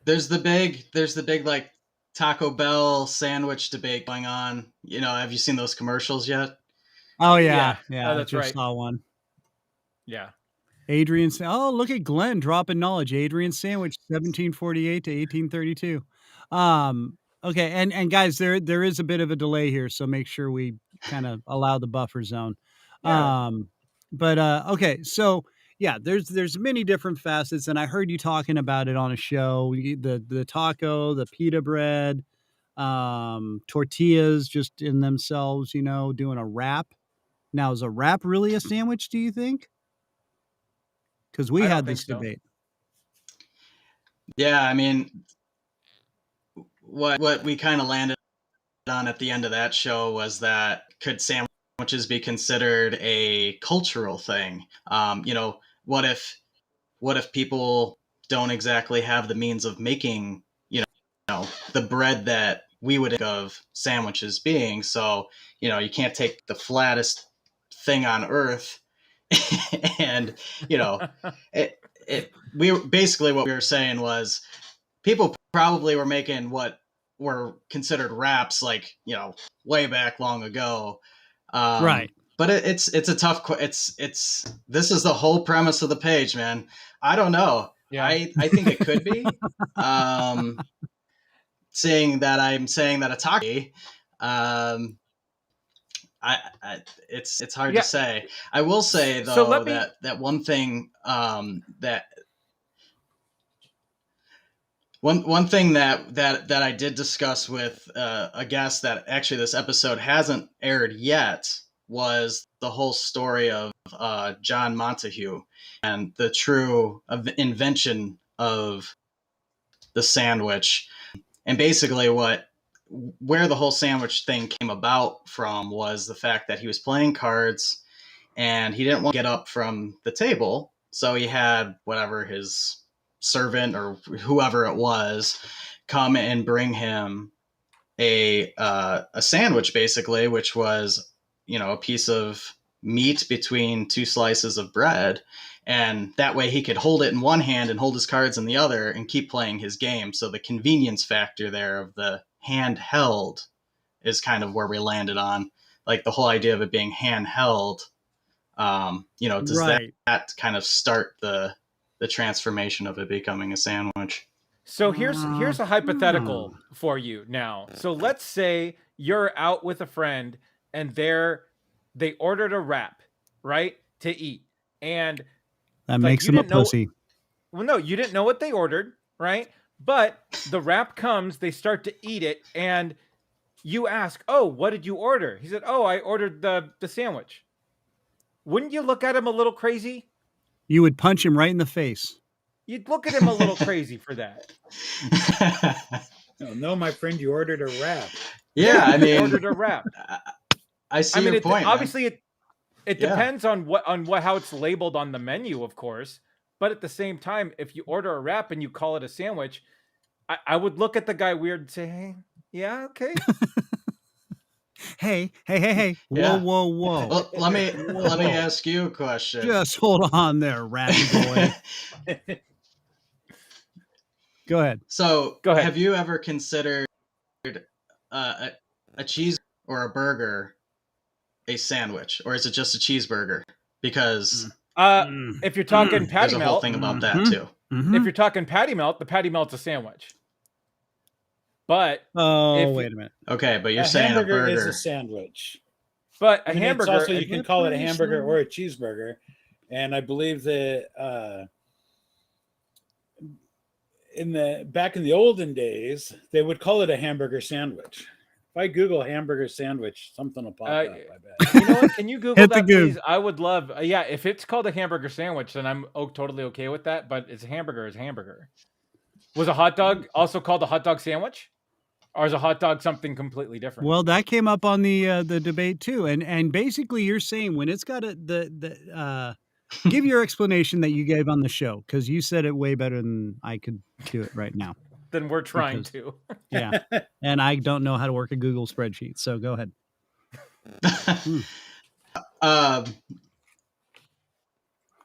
D: There's the big like Taco Bell sandwich debate going on. Have you seen those commercials yet?
A: Oh yeah.
C: Oh, that's
A: I just
C: right.
A: saw one.
C: Yeah.
A: Adrian. Oh, look at Glenn dropping knowledge. Adrian sandwich, 1748 to 1832. Okay, and guys, there is a bit of a delay here, so make sure we kind of allow the buffer zone.
C: Yeah.
A: But okay, so yeah, there's many different facets, and I heard you talking about it on a show. The taco, the pita bread, tortillas just in themselves, doing a wrap. Now, is a wrap really a sandwich, do you think? Because we had this debate.
D: Yeah, I mean, what we kind of landed on at the end of that show was that could sandwiches be considered a cultural thing? What if people don't exactly have the means of making, the bread that we would think of sandwiches being? So, you can't take the flattest thing on earth and, basically what we were saying was people probably were making what were considered wraps like, way back long ago.
A: Right.
D: But it's a tough, this is the whole premise of the page, man. I don't know. Yeah. I think it could be, saying that a taco, it's hard to say. I will say though that one thing one thing that I did discuss with a guest that actually this episode hasn't aired yet was the whole story of John Montague and the true invention of the sandwich. And basically what where the whole sandwich thing came about from was the fact that he was playing cards and he didn't want to get up from the table. So he had whatever his servant or whoever it was come and bring him a sandwich, basically, which was, a piece of meat between two slices of bread. And that way he could hold it in one hand and hold his cards in the other and keep playing his game. So the convenience factor there of the handheld is kind of where we landed on, like the whole idea of it being handheld. Does that kind of start the transformation of it becoming a sandwich?
C: So here's a hypothetical for you now. So let's say you're out with a friend and they ordered a wrap, right, to eat, and
A: that makes them a pussy.
C: Well, no, you didn't know what they ordered, right? But the wrap comes, they start to eat it, and you ask, "Oh, what did you order?" He said, "Oh, I ordered the sandwich." Wouldn't you look at him a little crazy?
A: You would punch him right in the face.
C: You'd look at him a little crazy for that.
B: No, my friend, you ordered a wrap.
D: Yeah, I mean,
C: ordered a wrap.
D: I see your point.
C: Obviously, it depends on how it's labeled on the menu, of course. But at the same time, if you order a wrap and you call it a sandwich, I would look at the guy weird and say, "Hey, yeah, okay."
A: Hey.
D: Yeah.
A: Whoa.
D: Well, let me ask you a question.
A: Just hold on there, ratty boy. Go ahead.
D: So, have you ever considered a cheese or a burger a sandwich, or is it just a cheeseburger? Because
C: if you're talking patty
D: there's a
C: melt,
D: whole thing about that too.
C: If you're talking patty melt, the patty melt's a sandwich. But
A: wait a minute.
D: Okay, but you're saying a burger
B: is a sandwich.
C: But a hamburger,
B: also, you can call it a hamburger or a cheeseburger, and I believe that back in the olden days, they would call it a hamburger sandwich. If I Google hamburger sandwich, something will pop up, I bet.
C: You know what? Can you Google that,
A: Goog.
C: please? I would love. If it's called a hamburger sandwich, then I'm totally okay with that. But it's a hamburger. Is hamburger. Was a hot dog also called a hot dog sandwich, or is a hot dog something completely different?
A: Well, that came up on the debate too, and basically you're saying when it's got give your explanation that you gave on the show, because you said it way better than I could do it right now.
C: Then we're trying to.
A: Yeah, and I don't know how to work a Google spreadsheet, so go ahead.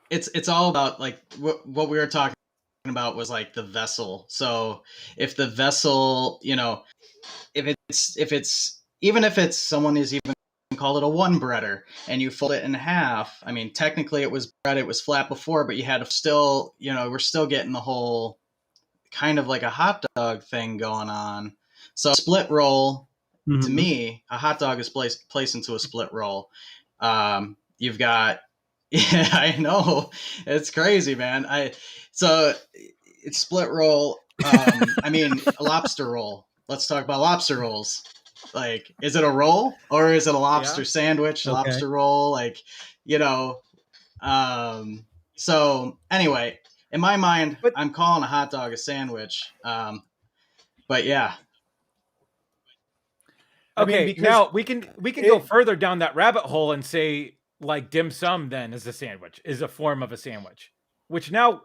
D: It's all about like what we were talking about was like the vessel. So if the vessel, if it's even if it's someone is even call it a one breader and you fold it in half. I mean, technically it was bread, it was flat before, but you had to still, we're still getting the whole kind of like a hot dog thing going on. So split roll, to me, a hot dog is placed into a split roll. You've got, yeah, I know, it's crazy, man. So it's split roll. I mean, a lobster roll. Let's talk about lobster rolls. Like, is it a roll or is it a lobster sandwich, lobster roll? Like, so anyway, in my mind, I'm calling a hot dog a sandwich. But yeah.
C: Okay, now we can go further down that rabbit hole and say like dim sum then is a sandwich, is a form of a sandwich. Which now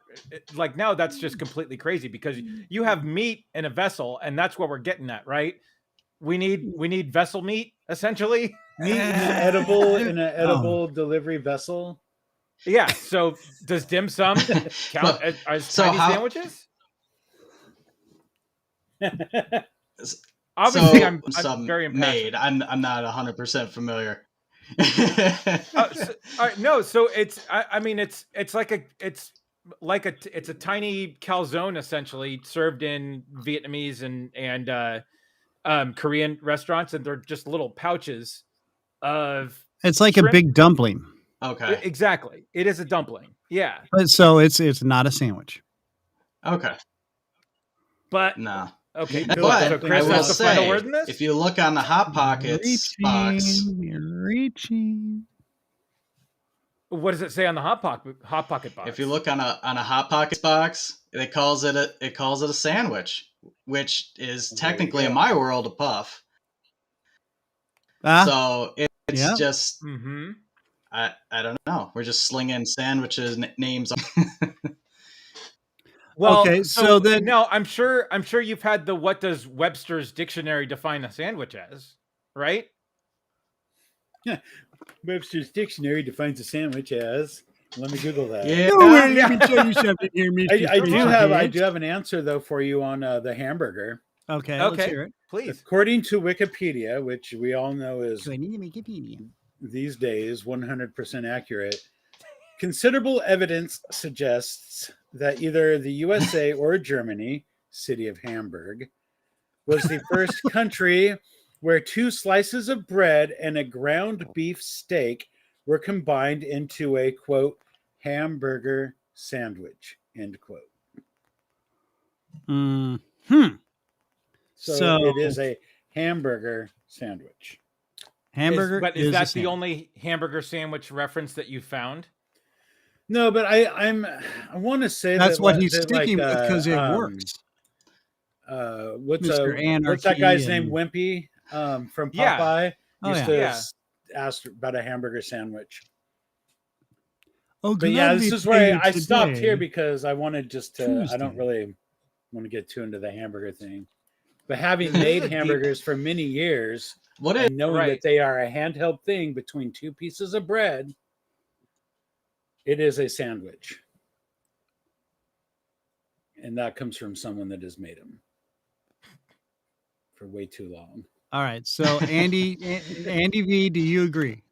C: that's just completely crazy because you have meat in a vessel and that's what we're getting at, right? We need vessel meat, essentially.
B: Meat in an edible delivery vessel.
C: Yeah. So does dim sum count as tiny sandwiches? Obviously, I'm very impressed.
D: I'm not 100% familiar.
C: No, so it's it's like a tiny calzone essentially served in Vietnamese and Korean restaurants, and they're just little pouches of.
A: It's like
C: shrimp.
A: A big dumpling.
D: Okay,
C: exactly. It is a dumpling. Yeah.
A: So it's not a sandwich.
D: Okay.
C: But
D: no.
C: Okay.
D: But
C: so Chris has the final word in this?
D: If you look on the Hot Pockets box,
A: reaching.
C: What does it say on the hot pocket box?
D: If you look on a Hot Pockets box, it calls it a sandwich, which is technically in my world a puff. So it's just I don't know. We're just slinging sandwiches names.
C: Well,
A: okay, so then
C: no, I'm sure you've had the what does Webster's dictionary define a sandwich as, right?
B: Yeah. Webster's dictionary defines a sandwich as. Let me Google that.
D: Yeah.
A: No, let me show you something here, Mr.
B: I do have an answer though for you on the hamburger.
A: Okay, let's hear it.
C: Please.
B: According to Wikipedia, which we all know is
A: So I need to Wikipedia.
B: these days 100% accurate, considerable evidence suggests that either the USA or Germany, city of Hamburg, was the first country where 2 slices of bread and a ground beef steak were combined into a, quote, hamburger sandwich, end quote. So it is a hamburger sandwich.
A: Hamburger
C: is that the only hamburger sandwich reference that you found?
B: No, but I want to say
A: that's
B: that
A: what he's sticking with because it works.
B: What's that guy's name? Wimpy from Popeye. Used to ask about a hamburger sandwich.
A: Oh,
B: but yeah, this is where I stopped here because I wanted just to. I don't really want to get too into the hamburger thing, but having made hamburgers for many years, and knowing that they are a handheld thing between 2 pieces of bread, it is a sandwich, and that comes from someone that has made them for way too long.
A: All right, so Andy V, do you agree?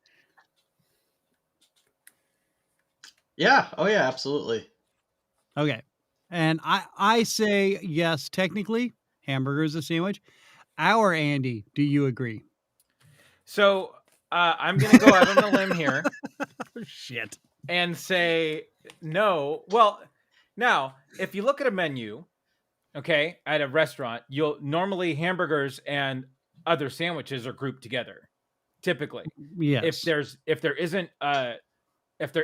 D: Yeah. Oh yeah, absolutely.
A: Okay. And I say yes, technically, hamburger is a sandwich. Our Andy, do you agree?
C: So I'm going to go out on a limb here.
A: Shit.
C: And say no. Well, now, if you look at a menu, okay, at a restaurant, you'll normally hamburgers and other sandwiches are grouped together. Typically.
A: Yes.
C: If there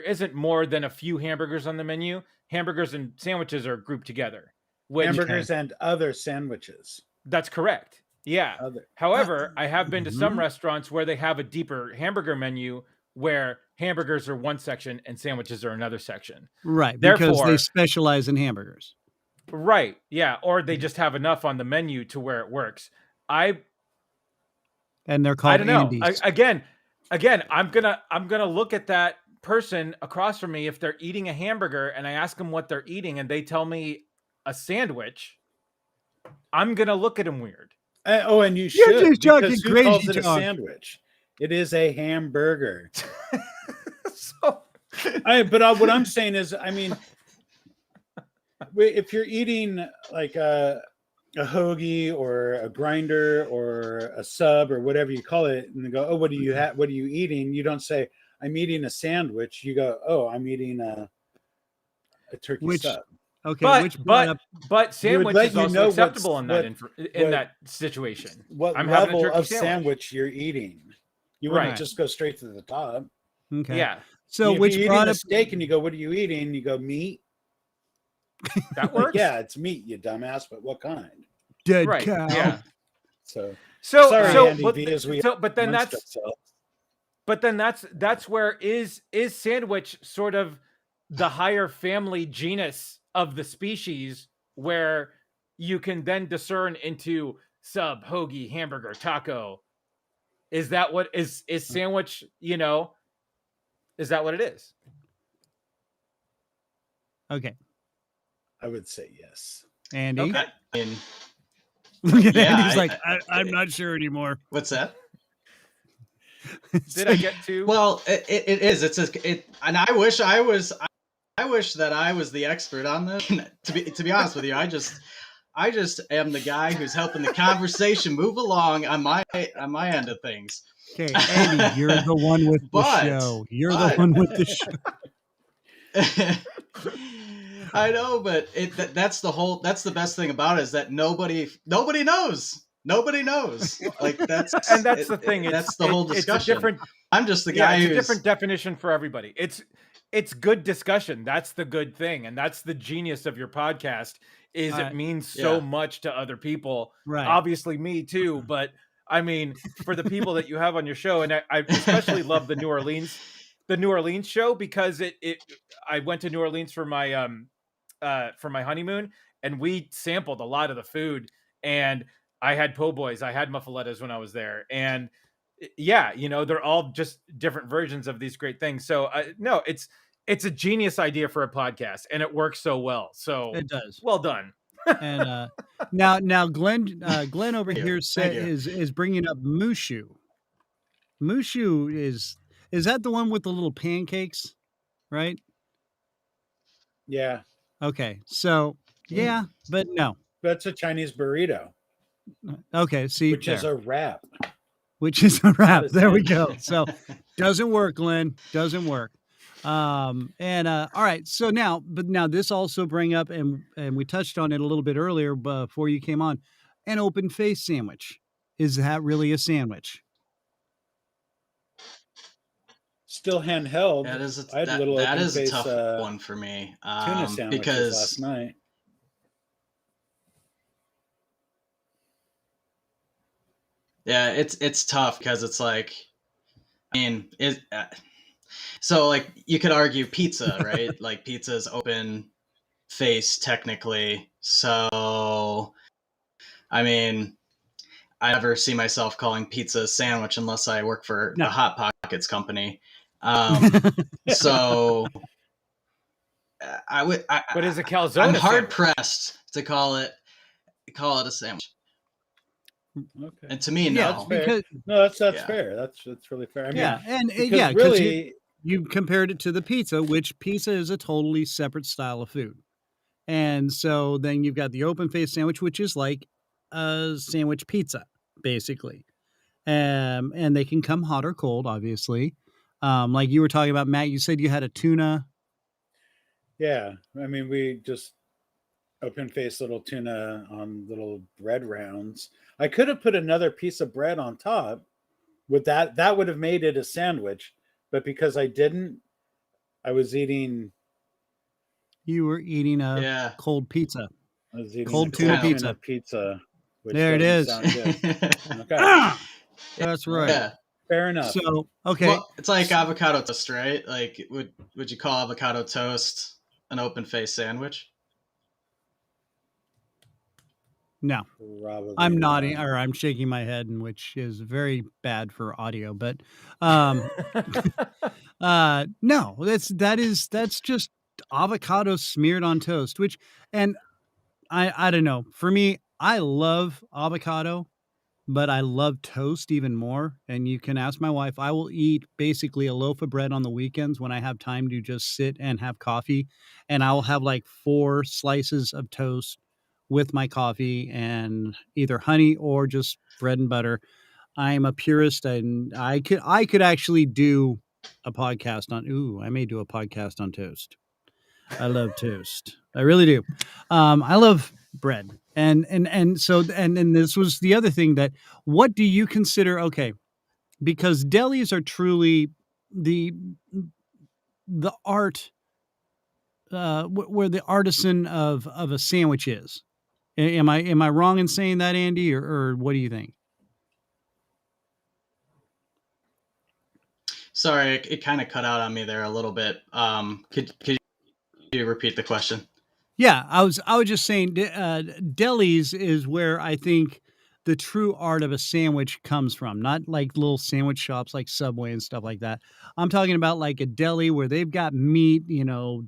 C: isn't more than a few hamburgers on the menu, hamburgers and sandwiches are grouped together.
B: Hamburgers and other sandwiches.
C: That's correct. Yeah. However, I have been to some restaurants where they have a deeper hamburger menu where hamburgers are one section and sandwiches are another section.
A: Right. Because they specialize in hamburgers.
C: Right. Yeah. Or they just have enough on the menu to where it works.
A: And they're called Andes.
C: Again, I'm gonna look at that person across from me if they're eating a hamburger and I ask them what they're eating and they tell me a sandwich. I'm gonna look at them weird.
B: And you should.
A: You're just talking
B: because
A: crazy
B: who calls it a
A: talk.
B: sandwich? It is a hamburger.
C: But
B: what I'm saying is, I mean, if you're eating like a hoagie or a grinder or a sub or whatever you call it, and they go, "Oh, what do you have? What are you eating?" You don't say, "I'm eating a sandwich." You go, "Oh, I'm eating a turkey sub."
A: Okay,
C: but sandwich is also acceptable in that situation.
B: What
C: I'm
B: level
C: having a turkey
B: of sandwich you're eating? You wouldn't just go straight to the top.
A: Okay.
C: Yeah.
A: So
B: if you're eating a steak and you go, "What are you eating?" You go, "Meat."
C: That works.
B: Yeah, it's meat, you dumbass. But what kind?
A: Dead cow.
C: Yeah.
B: So
C: sorry,
B: Andy,
C: but then that's where is sandwich sort of the higher family genus of the species where you can then discern into sub, hoagie, hamburger, taco. Is that what is sandwich, is that what it is?
A: Okay.
B: I would say yes.
A: Andy?
D: Okay.
A: Andy's like, I'm not sure anymore.
D: What's that?
C: Did I get to?
D: Well, it is. And I wish that I was the expert on this. To be honest with you, I just am the guy who's helping the conversation move along on my end of things.
A: Okay, Andy, you're the one with the show. You're the one with the show.
D: I know, but that's the best thing about it is that nobody knows. Nobody knows. Like that's
C: the thing.
D: That's the whole discussion.
C: It's a different.
D: I'm just the guy
C: it's
D: who's
C: a different definition for everybody. It's good discussion. That's the good thing, and that's the genius of your podcast. Is it means so much to other people.
A: Right.
C: Obviously, me too. But I mean, for the people that you have on your show, and I especially love the New Orleans show, because I went to New Orleans for my honeymoon, and we sampled a lot of the food, and I had po' boys, I had muffalettas when I was there, and yeah, they're all just different versions of these great things. So no, it's a genius idea for a podcast, and it works so well. So
A: it does.
C: Well done.
A: And now Glenn over here is bringing up Mushu. Mushu is that the one with the little pancakes, right?
B: Yeah.
A: Okay. So yeah, but no.
B: That's a Chinese burrito.
A: Okay. See,
B: which is a wrap.
A: Which is a wrap. There we go. So doesn't work, Glenn. Doesn't work. All right. So now this also bring up, and we touched on it a little bit earlier before you came on, an open face sandwich. Is that really a sandwich?
B: Still handheld.
D: That is a tough one for me.
B: Tuna sandwiches
D: because
B: last night.
D: Yeah, it's tough because it's like, I mean, so like you could argue pizza, right? Like pizza is open face technically. So, I mean, I never see myself calling pizza a sandwich unless I work for a Hot Pockets company. So I would.
C: But is a calzone?
D: I'm hard pressed to call it a sandwich.
B: Okay.
D: And to me, no.
B: That's fair. That's really fair. I mean,
A: really, you compared it to the pizza, which pizza is a totally separate style of food. And so then you've got the open face sandwich, which is like a sandwich pizza, basically. And they can come hot or cold, obviously. Like you were talking about, Matt, you said you had a tuna.
B: Yeah. I mean, we just open face little tuna on little bread rounds. I could have put another piece of bread on top. With that would have made it a sandwich. But because I didn't, I was eating.
A: You were eating a cold pizza.
B: I was eating
A: cold tuna
B: pizza. Which
A: there it is.
B: Sound good. Okay.
A: That's right.
B: Yeah. Fair enough.
A: So, okay.
D: Well, it's like avocado toast, right? Like, would you call avocado toast an open face sandwich?
A: No.
B: Probably
A: I'm nodding, or I'm shaking my head, which is very bad for audio. But no, that's just avocado smeared on toast. Which, and I don't know. For me, I love avocado, but I love toast even more. And you can ask my wife. I will eat basically a loaf of bread on the weekends when I have time to just sit and have coffee, and I will have like 4 slices of toast with my coffee and either honey or just bread and butter. I'm a purist, and I could actually do a podcast on. I may do a podcast on toast. I love toast. I really do. I love bread, and so this was the other thing that. What do you consider? Okay, because delis are truly the art, where the artisan of a sandwich is. Am I wrong in saying that, Andy, or what do you think?
D: Sorry, it kind of cut out on me there a little bit. Could you repeat the question?
A: Yeah, I was just saying, delis is where I think the true art of a sandwich comes from. Not like little sandwich shops like Subway and stuff like that. I'm talking about like a deli where they've got meat,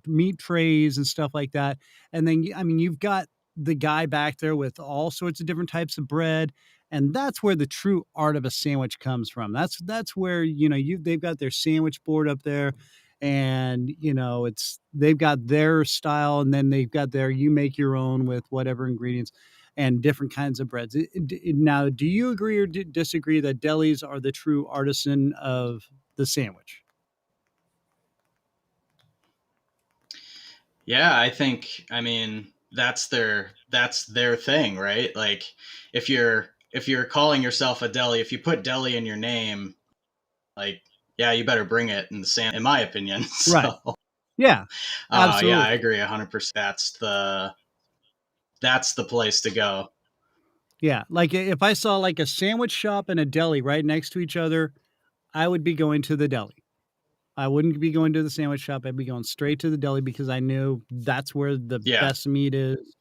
A: meat trays and stuff like that. And then, I mean, you've got the guy back there with all sorts of different types of bread, and that's where the true art of a sandwich comes from. That's where they've got their sandwich board up there, and they've got their style, and then they've got you make your own with whatever ingredients and different kinds of breads. Now, do you agree or disagree that delis are the true artisan of the sandwich?
D: Yeah, I mean, that's their thing, right? Like if you're if you're calling yourself a deli, if you put deli in your name, like, yeah, you better bring it in in my opinion. So,
A: Right. Yeah, absolutely.
D: Yeah, I agree 100%. That's the place to go.
A: Yeah, like if I saw like a sandwich shop and a deli right next to each other, I would be going to the deli. I wouldn't be going to the sandwich shop. I'd be going straight to the deli because I knew that's where the best meat is.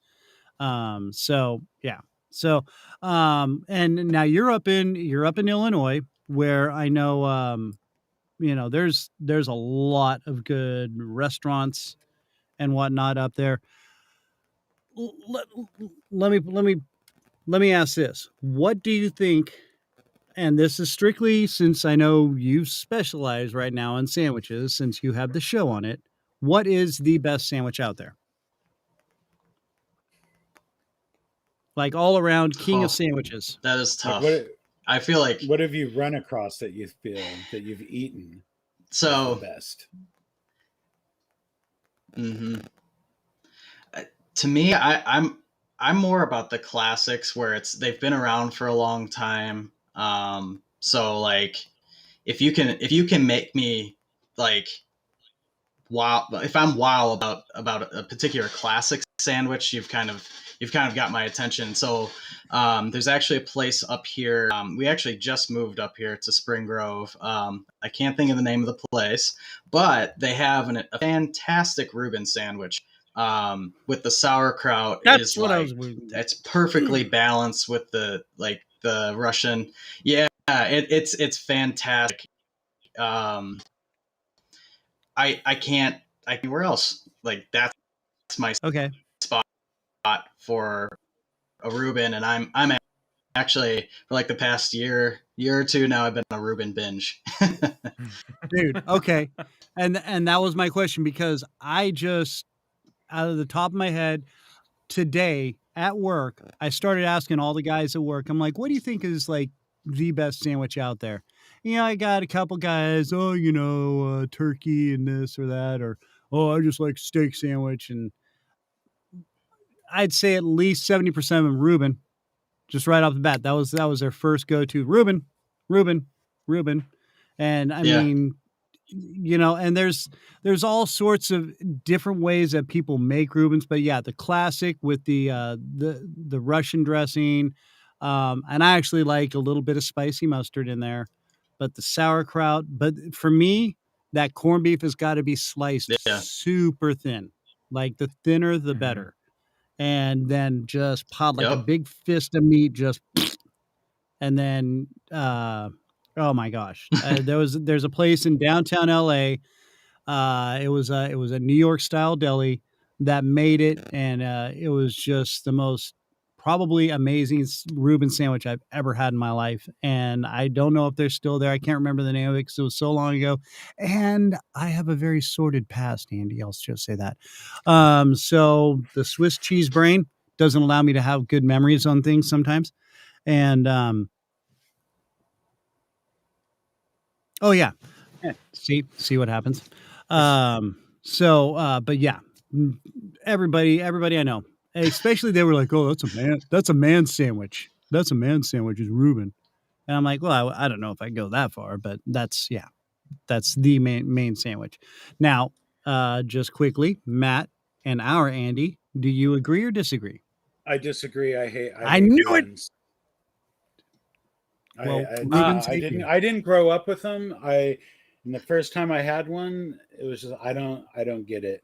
A: So yeah. So, and now you're up in Illinois, where I know, there's a lot of good restaurants and whatnot up there. Let me ask this: what do you think? And this is strictly since I know you specialize right now in sandwiches, since you have the show on it. What is the best sandwich out there? Like all around king of sandwiches.
D: That is tough.
B: Like
D: I feel like.
B: What have you run across that you feel that you've eaten?
D: So
B: the best.
D: To me, I'm more about the classics where they've been around for a long time. So like, if you can make me like wow, if I'm wow about a particular classic sandwich, you've kind of got my attention. So there's actually a place up here. We actually just moved up here to Spring Grove. I can't think of the name of the place, but they have a fantastic Reuben sandwich with the sauerkraut.
A: That's what I was waiting.
D: It's perfectly balanced with the Russian. Yeah, it's fantastic. I can't anywhere else. Like that's my spot for a Reuben, and I'm actually for like the past year or two now I've been on a Reuben binge.
A: Dude, okay. And that was my question, because I just, out of the top of my head, today at work, I started asking all the guys at work, I'm like, what do you think is like the best sandwich out there? I got a couple guys, turkey and this or that, or, I just like steak sandwich. And I'd say at least 70% of them Reuben, just right off the bat. That was their first go-to. Reuben. And I mean, and there's all sorts of different ways that people make Reubens, but yeah, the classic with the Russian dressing, and I actually like a little bit of spicy mustard in there, but the sauerkraut. But for me, that corned beef has got to be sliced super thin, like the thinner the better, and then just pot like a big fist of meat, just, and then oh my gosh. There's a place in downtown LA. It was a New York style deli that made it. And it was just the most probably amazing Reuben sandwich I've ever had in my life. And I don't know if they're still there. I can't remember the name of it because it was so long ago. And I have a very sordid past, Andy. I'll just say that. So the Swiss cheese brain doesn't allow me to have good memories on things sometimes. And, oh yeah. See what happens. But yeah, everybody I know, especially they were like, oh, that's a man sandwich. That's a man sandwich is Reuben. And I'm like, well, I don't know if I go that far, but that's the main sandwich. Now, just quickly, Matt and our Andy, do you agree or disagree?
B: I disagree. I hate
A: knew it.
B: Well, I didn't grow up with them. And the first time I had one, it was just I don't get it.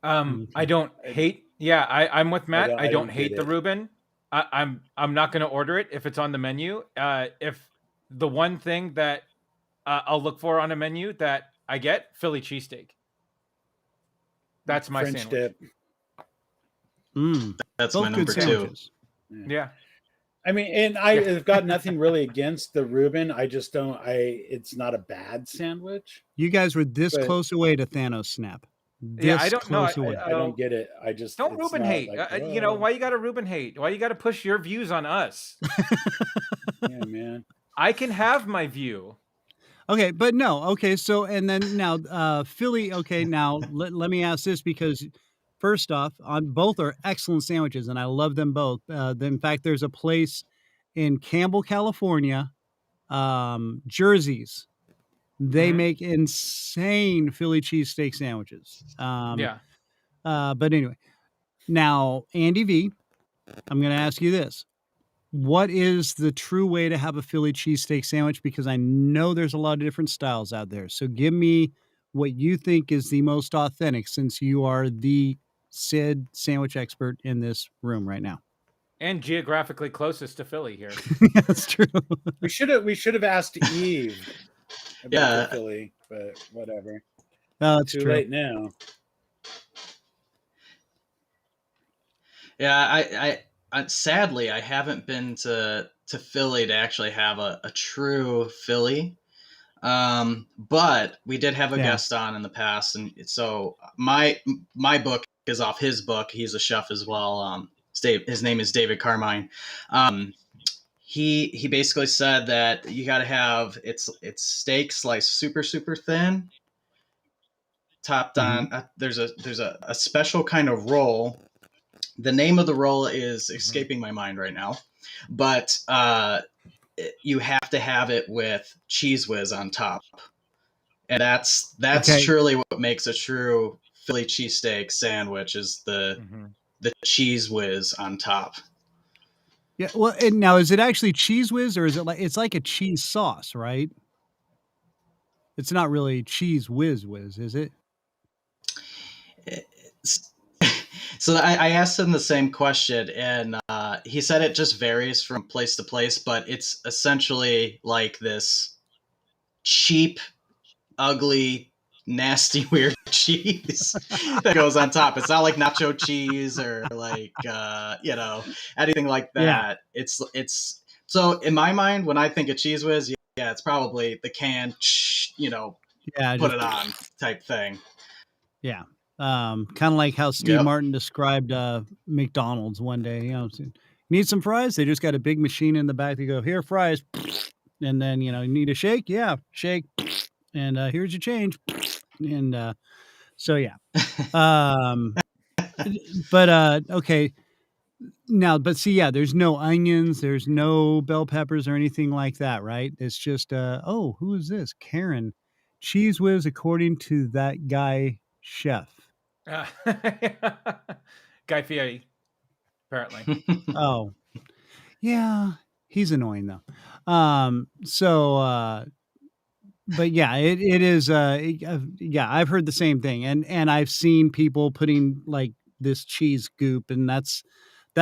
C: I don't hate. Yeah, I'm with Matt. I don't hate the Reuben. I'm not going to order it if it's on the menu. If the one thing that I'll look for on a menu that I get, Philly cheesesteak. That's my
B: French
C: sandwich.
B: Dip.
D: That's my number two.
C: Yeah.
B: I mean, and I've got nothing really against the Reuben. I just don't. It's not a bad sandwich.
A: You guys were this close away to Thanos snap.
C: I don't know.
B: I don't get it. I just
C: don't Reuben hate. Like, why you got to Reuben hate? Why you got to push your views on us?
B: Yeah, man.
C: I can have my view.
A: Okay, but no. Okay, so and then now Philly. Okay, now let me ask this, because first off, on both are excellent sandwiches, and I love them both. In fact, there's a place in Campbell, California, Jersey's. They make insane Philly cheesesteak sandwiches.
C: Yeah.
A: But anyway, now Andy V, I'm going to ask you this. What is the true way to have a Philly cheesesteak sandwich? Because I know there's a lot of different styles out there. So give me what you think is the most authentic, since you are the Sid sandwich expert in this room right now.
C: And geographically closest to Philly here.
A: That's true.
B: We should have asked Eve about the Philly, but whatever.
A: That's
B: Too
A: true.
B: late now.
D: Yeah, I sadly I haven't been to Philly to actually have a true Philly. But we did have a guest on in the past, and so my book is off his book. He's a chef as well. His name is David Carmine. He basically said that you got to have it's steak sliced super thin, topped on. There's a special kind of roll. The name of the roll is escaping my mind right now, but you have to have it with Cheese Whiz on top. And that's truly what makes a true Philly cheesesteak sandwich is the Cheese Whiz on top.
A: Yeah. Well, and now is it actually Cheese Whiz, or is it it's like a cheese sauce, right? It's not really Cheese Whiz, is it?
D: So I asked him the same question, and he said it just varies from place to place, but it's essentially like this cheap, ugly, nasty, weird cheese that goes on top. It's not like nacho cheese or like anything like that. Yeah. It's so in my mind, when I think of Cheese Whiz, it's probably the can, put it on type thing.
A: Yeah. Kind of like how Steve Martin described McDonald's one day. Need some fries? They just got a big machine in the back. They go, here, fries. And then, you need a shake? Yeah, shake. And here's your change. And so, yeah. But, okay. Now, but see, there's no onions. There's no bell peppers or anything like that, right? It's just, who is this? Karen. Cheese Whiz, according to that guy chef.
C: Guy Fieri, apparently.
A: Oh, yeah, he's annoying though. But yeah, it is. I've heard the same thing, and I've seen people putting like this cheese goop, and that's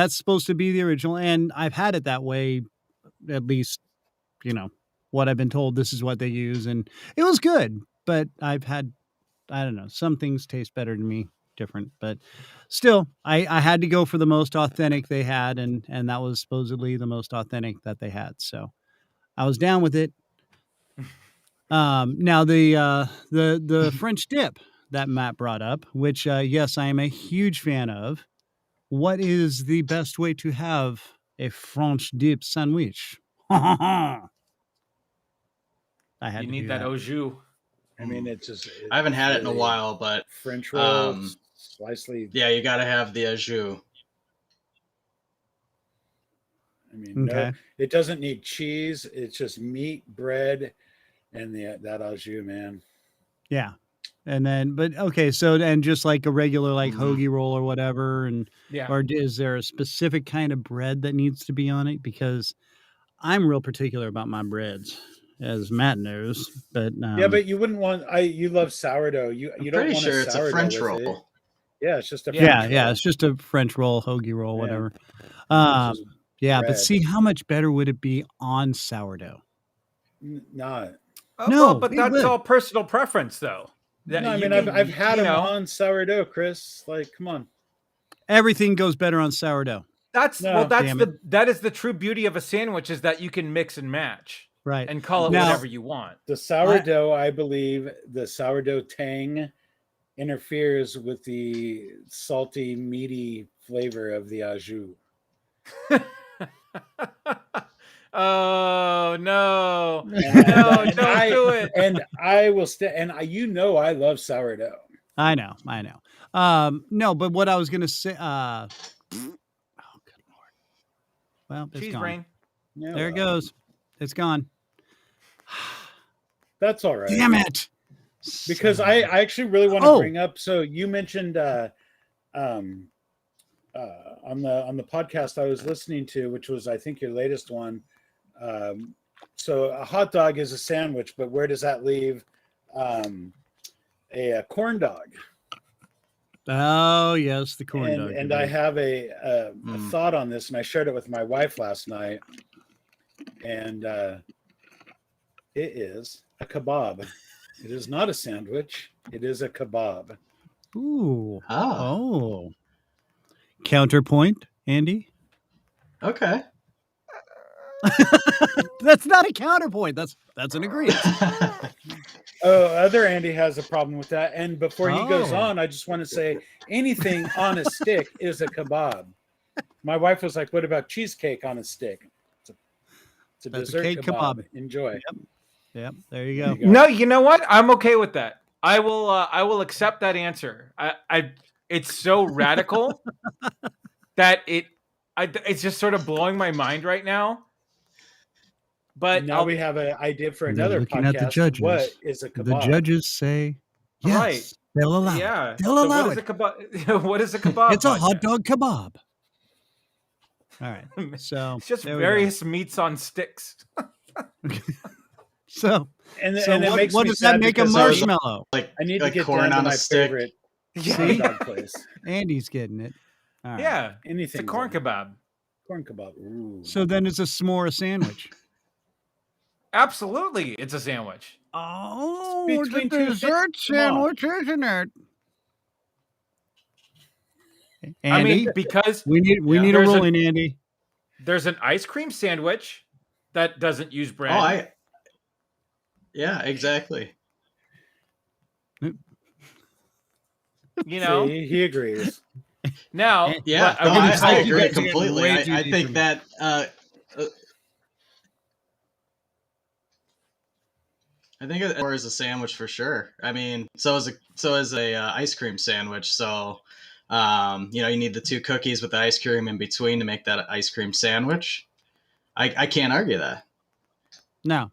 A: supposed to be the original, and I've had it that way, at least, what I've been told. This is what they use, and it was good. But I've had, I don't know, some things taste better to me, different, but still, I had to go for the most authentic they had, and that was supposedly the most authentic that they had. So I was down with it. Now the French dip that Matt brought up, which yes, I am a huge fan of. What is the best way to have a French dip sandwich? I had
C: you need that au jus.
B: I mean,
D: I haven't had it in a while, but
B: French rolls, slicely.
D: Yeah, you got to have the au jus.
B: I mean, no, it doesn't need cheese. It's just meat, bread, and that au jus, man.
A: Yeah. And then, but okay, so, and just like a regular like hoagie roll or whatever, and or is there a specific kind of bread that needs to be on it? Because I'm real particular about my breads, as Matt knows. But
B: but you wouldn't want. You love sourdough. You don't want
D: sure it's a French roll.
B: It. Yeah, it's just a
A: French roll. It's just a French roll, hoagie roll, whatever. But see, how much better would it be on sourdough?
B: Not.
C: No, but that's all personal preference, though.
B: No, I mean, I've had them on sourdough, Chris. Like, come on.
A: Everything goes better on sourdough.
C: That is the true beauty of a sandwich, is that you can mix and match,
A: right,
C: and call it whatever you want.
B: The sourdough, I believe, the sourdough tang interferes with the salty, meaty flavor of the au jus.
C: Oh no! Don't do it.
B: And I will and I love sourdough.
A: I know. No, but what I was going to say, oh, good Lord. Well, it's
C: Cheese
A: gone.
C: brain.
B: Yeah,
A: There it
B: well,
A: goes. It's gone.
B: That's all right.
A: Damn it.
B: Because I actually really want to bring up. So you mentioned on the podcast I was listening to, which was I think your latest one. So a hot dog is a sandwich, but where does that leave a corn dog?
A: Oh yes, the corn dog.
B: And I have a thought on this, and I shared it with my wife last night. And it is a kebab. It is not a sandwich. It is a kebab.
A: Ooh.
D: Ah.
A: Oh. Counterpoint, Andy.
D: Okay.
A: That's not a counterpoint. That's an agreement.
B: Other Andy has a problem with that. And before he goes
A: Oh.
B: on, I just want to say anything on a stick is a kebab. My wife was like, "What about cheesecake on a stick?" It's a
A: That's a
B: dessert
A: cake kebab.
B: Enjoy.
A: Yep. There you go.
C: No, you know what? I'm okay with that. I will accept that answer. It's so radical that it's just sort of blowing my mind right now. But
B: now we have an idea for
A: We're
B: another
A: looking
B: podcast.
A: at the judges.
B: What is a kebab?
A: The judges say yes.
C: Right.
A: They'll allow
C: yeah.
A: it. They'll
C: So
A: allow
C: what is
A: it.
C: a kebab? What is a kebab?
A: It's a hot
C: podcast?
A: dog kebab. All right. So
C: It's just
A: there we go.
C: various meats on sticks.
A: So
B: And
A: so
B: it makes
A: what
B: me
A: does that
B: sad
A: make a
B: because
A: marshmallow?
D: Like
B: I need
D: like
B: to get
D: corn
B: down to
D: on a
B: my
D: stick.
B: favorite
C: Yeah.
B: hot dog place.
A: Andy's getting it. All right.
C: Yeah.
B: Anything.
C: It's a corn kebab.
B: Corn kebab. Ooh.
A: So then it's a s'more a sandwich.
C: Absolutely, it's a sandwich.
A: Oh,
B: It's
A: it's a
B: between two
A: dessert
B: things. Come on.
A: sandwich, isn't it? Andy,
C: I mean, because
A: we need a
C: there's
A: ruling, Andy.
C: there's an ice cream sandwich that doesn't use bread.
D: Oh, yeah, exactly.
C: You know,
B: See, he agrees.
C: now
D: Yeah,
C: but
D: no,
C: I'm
A: gonna
C: gonna
A: say
D: I
C: say-
A: you
D: agree
A: guys are getting
D: completely.
A: way too
D: I
A: deep
D: think
A: in
D: that I think it is a sandwich for sure. I mean, so is a ice cream sandwich. So, you need the two cookies with the ice cream in between to make that ice cream sandwich. I can't argue that.
A: No,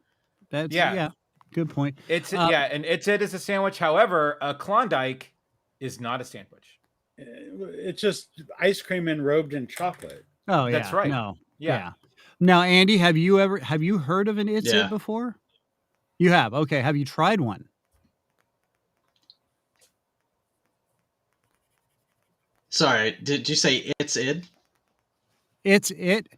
A: that's
C: Yeah.
A: good point.
C: It's and it is a sandwich. However, a Klondike is not a sandwich.
B: It's just ice cream enrobed in chocolate.
A: Oh yeah,
C: That's right.
A: No,
C: Yeah.
A: Now, Andy, have you heard of an It's
D: Yeah.
A: It before? You have. Okay. Have you tried one?
D: Sorry, did you say it's it?
A: It's It.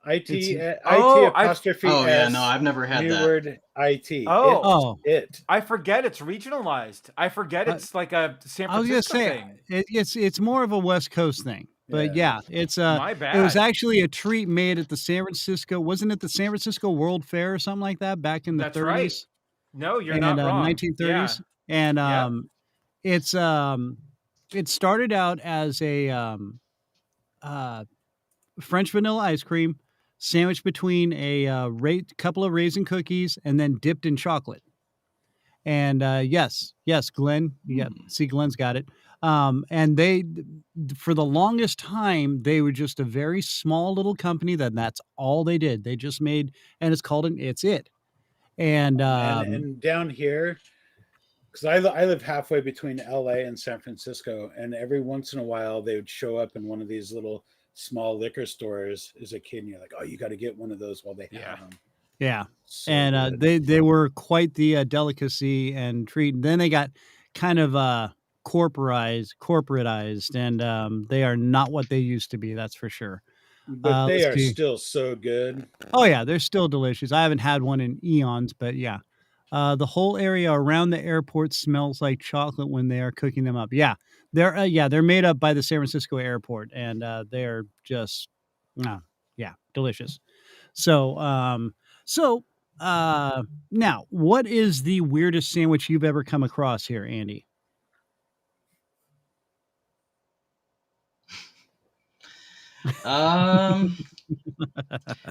B: IT
C: Oh,
B: apostrophe
D: Oh yeah,
B: S,
D: no, I've never had
B: new
D: that.
B: word IT.
C: Oh.
B: It.
C: I forget it's regionalized. I forget it's like a San
A: I was
C: Francisco
A: gonna
C: thing.
A: say it's more of a West Coast thing, but
B: Yeah.
A: it's
C: My bad.
A: it was actually a treat made at the San Francisco. Wasn't it the San Francisco World Fair or something like that back in the
C: That's
A: 30s?
C: right. No, you're
A: and
C: not wrong.
A: 1930s.
C: Yeah.
A: And it's it started out as a French vanilla ice cream sandwiched between a couple of raisin cookies and then dipped in chocolate. And yes, Glenn. Yeah, see, Glenn's got it. And they, for the longest time, they were just a very small little company that's all they did. They just made, and it's called an It's It. And
B: and down here, because I live halfway between LA and San Francisco, and every once in a while they would show up in one of these little small liquor stores as a kid, and you're like, oh, you got to get one of those while they have them.
A: yeah.
B: So
A: And
B: good.
A: they were quite the delicacy and treat. Then they got kind of corporatized, and they are not what they used to be. That's for sure.
B: But they
A: let's
B: are
A: see.
B: still so good.
A: Oh yeah, they're still delicious. I haven't had one in eons, but yeah. The whole area around the airport smells like chocolate when they are cooking them up. Yeah, they're made up by the San Francisco airport, and they're just, delicious. So, now, what is the weirdest sandwich you've ever come across here, Andy?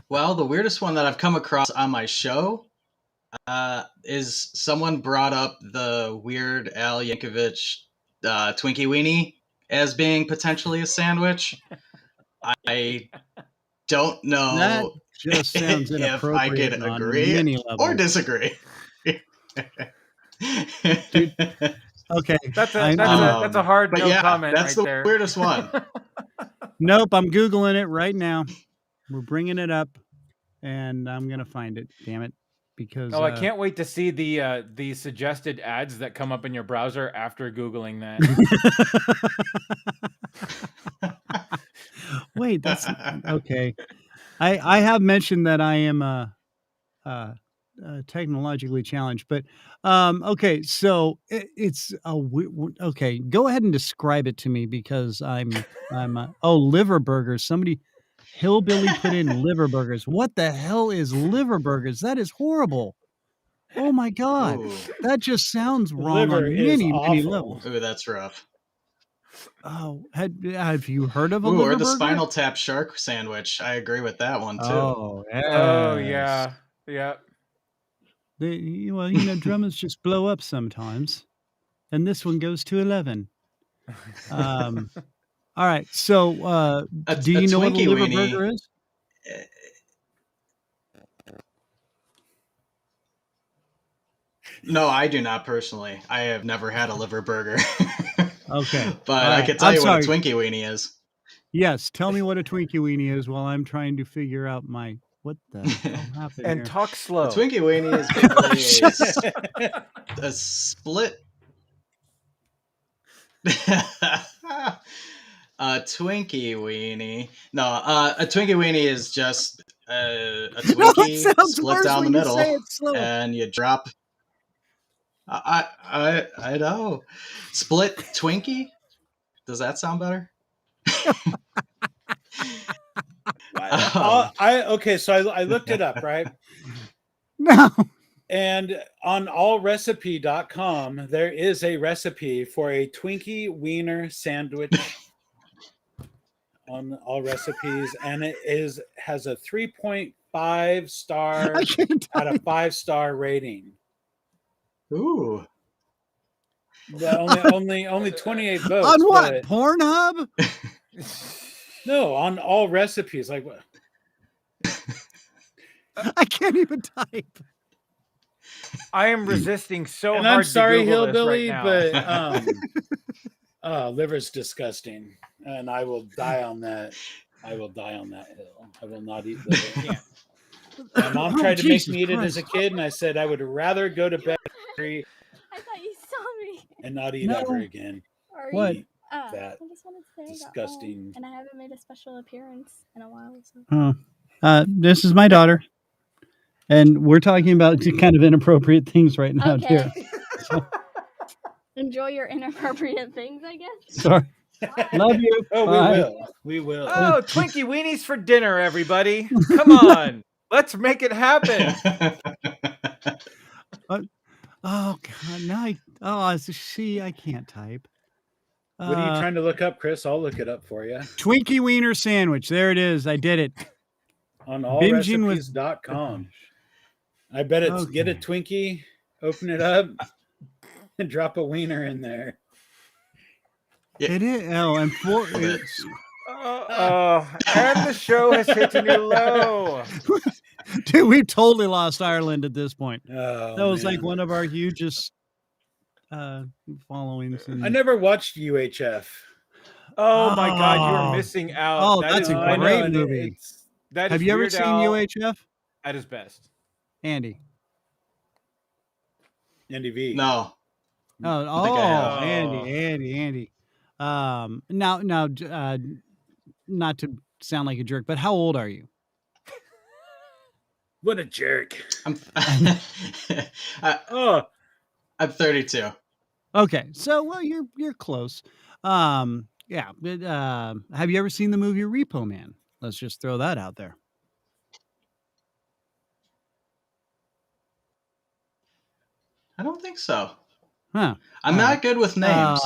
D: Well, the weirdest one that I've come across on my show, Is someone brought up the Weird Al Yankovic Twinkie Weenie as being potentially a sandwich? I don't know
A: That just sounds
D: if I could
A: inappropriate on
D: agree
A: many
D: or
A: levels.
D: disagree.
A: Dude, okay.
C: That's a hard
D: but
C: no
D: yeah,
C: comment
D: that's
C: right
D: the
C: there.
D: weirdest one.
A: Nope, I'm Googling it right now. We're bringing it up, and I'm going to find it. Damn it. Because
C: Oh, I can't wait to see the suggested ads that come up in your browser after Googling that.
A: Wait, that's okay. I have mentioned that I am technologically challenged, but okay, so it's okay. Go ahead and describe it to me because I'm liver burgers. Somebody hillbilly put in liver burgers. What the hell is liver burgers? That is horrible. Oh my god,
D: Ooh.
A: that just sounds wrong
B: Liver
A: on
B: is
A: many
B: awful.
A: levels.
D: Ooh, that's rough.
A: Oh, have you heard of a
D: Ooh,
A: liver
D: or the
A: burger?
D: Spinal Tap shark sandwich. I agree with that one too.
A: Oh,
C: Oh
A: yes.
C: yeah.
A: Well, Drummers just blow up sometimes, and this one goes to 11. All right. So, do you know what a
D: Twinkie
A: liver
D: weenie,
A: burger is?
D: No, I do not personally. I have never had a liver burger.
A: Okay,
D: but
A: all
D: I
A: right.
D: can tell
A: I'm
D: you
A: sorry.
D: what a Twinkie weenie is.
A: Yes, tell me what a Twinkie weenie is while I'm trying to figure out what the hell happened
C: And
A: here.
C: talk slow.
D: A Twinkie weenie is basically a split. A Twinkie weenie. No, a Twinkie weenie is just a Twinkie split down the middle, and you drop. I know. Split Twinkie. Does that sound better?
B: Okay, so I looked it up, right?
A: No.
B: And on allrecipe.com, there is a recipe for a Twinkie wiener sandwich on all recipes, and it has a 3.5 star out of 5-star rating.
D: Ooh.
B: Only 28 votes.
A: On what? Pornhub?
B: No, on all recipes. Like what?
A: I can't even type.
C: I am resisting so
B: and
C: hard.
B: I'm sorry,
C: to Google
B: hillbilly,
C: this right
B: but liver's disgusting, and I will die on that. I will die on that hill. I will not eat liver. My mom tried to make me eat it as a kid, and I said I would rather go to bed
E: I thought you saw me.
B: and not eat ever again.
A: What?
B: That
E: I just wanted to say
B: disgusting.
E: and I haven't made a special appearance in a while.
A: So. This is my daughter, and we're talking about kind of inappropriate things right now,
E: Okay.
A: too. So,
E: enjoy your inappropriate things, I guess.
A: sorry. Love you.
B: Oh,
A: Bye.
B: we will.
C: Oh, Twinkie weenies for dinner, everybody! Come on, let's make it happen.
A: Oh God! Now I can't type.
B: What are you trying to look up, Chris? I'll look it up for you.
A: Twinkie wiener sandwich. There it is. I did it.
B: On allrecipes.com. I bet it's get a Twinkie, open it up, and drop a wiener in there.
A: It is. Oh, and
C: and the show has hit a new low.
A: Dude, we've totally lost Ireland at this point.
B: Oh,
A: that was
B: man.
A: like one of our hugest followings.
B: I never watched UHF.
C: Oh my God, you are missing out.
A: Oh, that's a great movie. Have you ever seen UHF?
C: At his best.
A: Andy.
B: Andy V.
D: No.
A: Andy. Now, not to sound like a jerk, but how old are you?
B: What a jerk.
D: I'm 32.
A: Okay, so well, you're close. Yeah, but have you ever seen the movie Repo Man? Let's just throw that out there.
D: I don't think so.
A: Huh.
D: I'm not good with names.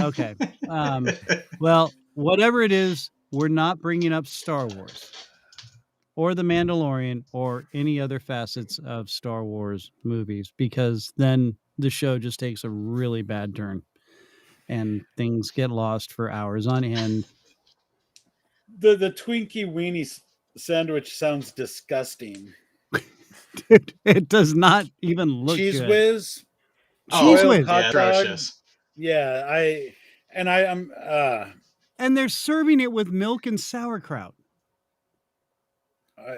A: Okay. Well, whatever it is, we're not bringing up Star Wars. or The Mandalorian or any other facets of Star Wars movies, because then the show just takes a really bad turn and things get lost for hours on end.
B: The Twinkie Weenie sandwich sounds disgusting.
A: Dude, it does not even look
B: Cheese
A: good.
B: whiz,
A: Cheese
B: boiled
A: whiz.
B: hot dog.
D: atrocious.
B: Yeah, I'm
A: And they're serving it with milk and sauerkraut.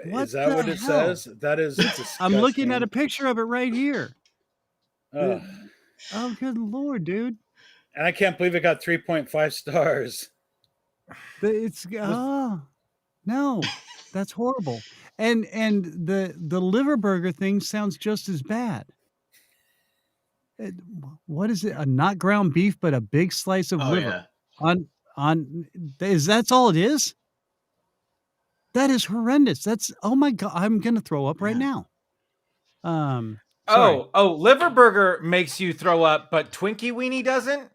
A: What
B: is that
A: the
B: what it
A: hell?
B: says? That is disgusting.
A: I'm looking at a picture of it right here.
B: Ugh.
A: Oh, good Lord, dude.
B: And I can't believe it got 3.5 stars.
A: It's no, that's horrible. And the liver burger thing sounds just as bad. What is it? A not ground beef, but a big slice of
D: Oh
A: liver
D: yeah.
A: on that's all it is? That is horrendous. That's, oh my God, I'm gonna throw up right now. Sorry.
C: Liver burger makes you throw up, but Twinkie Weenie doesn't?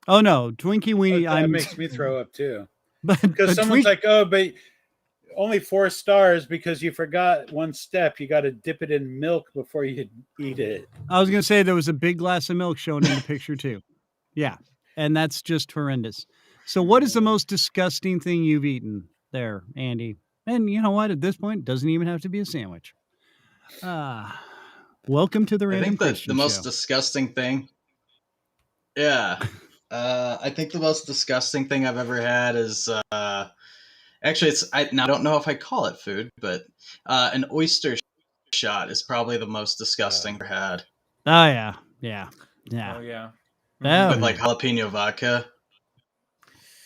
A: Oh no, Twinkie Weenie.
B: That makes me throw up too.
A: But
B: Because someone's like, oh, but only 4 stars because you forgot one step. You got to dip it in milk before you eat it.
A: I was gonna say there was a big glass of milk shown in the picture too. Yeah, and that's just horrendous. So, what is the most disgusting thing you've eaten there, Andy? And you know what? At this point, it doesn't even have to be a sandwich. Welcome to the
D: I
A: Random
D: think
A: Christian
D: the most
A: Show.
D: disgusting thing. Yeah. I think the most disgusting thing I've ever had is actually I don't know if I call it food, but an oyster shot is probably the most disgusting I've ever had.
A: Oh yeah.
C: Oh yeah.
A: Oh,
D: With like jalapeno vodka.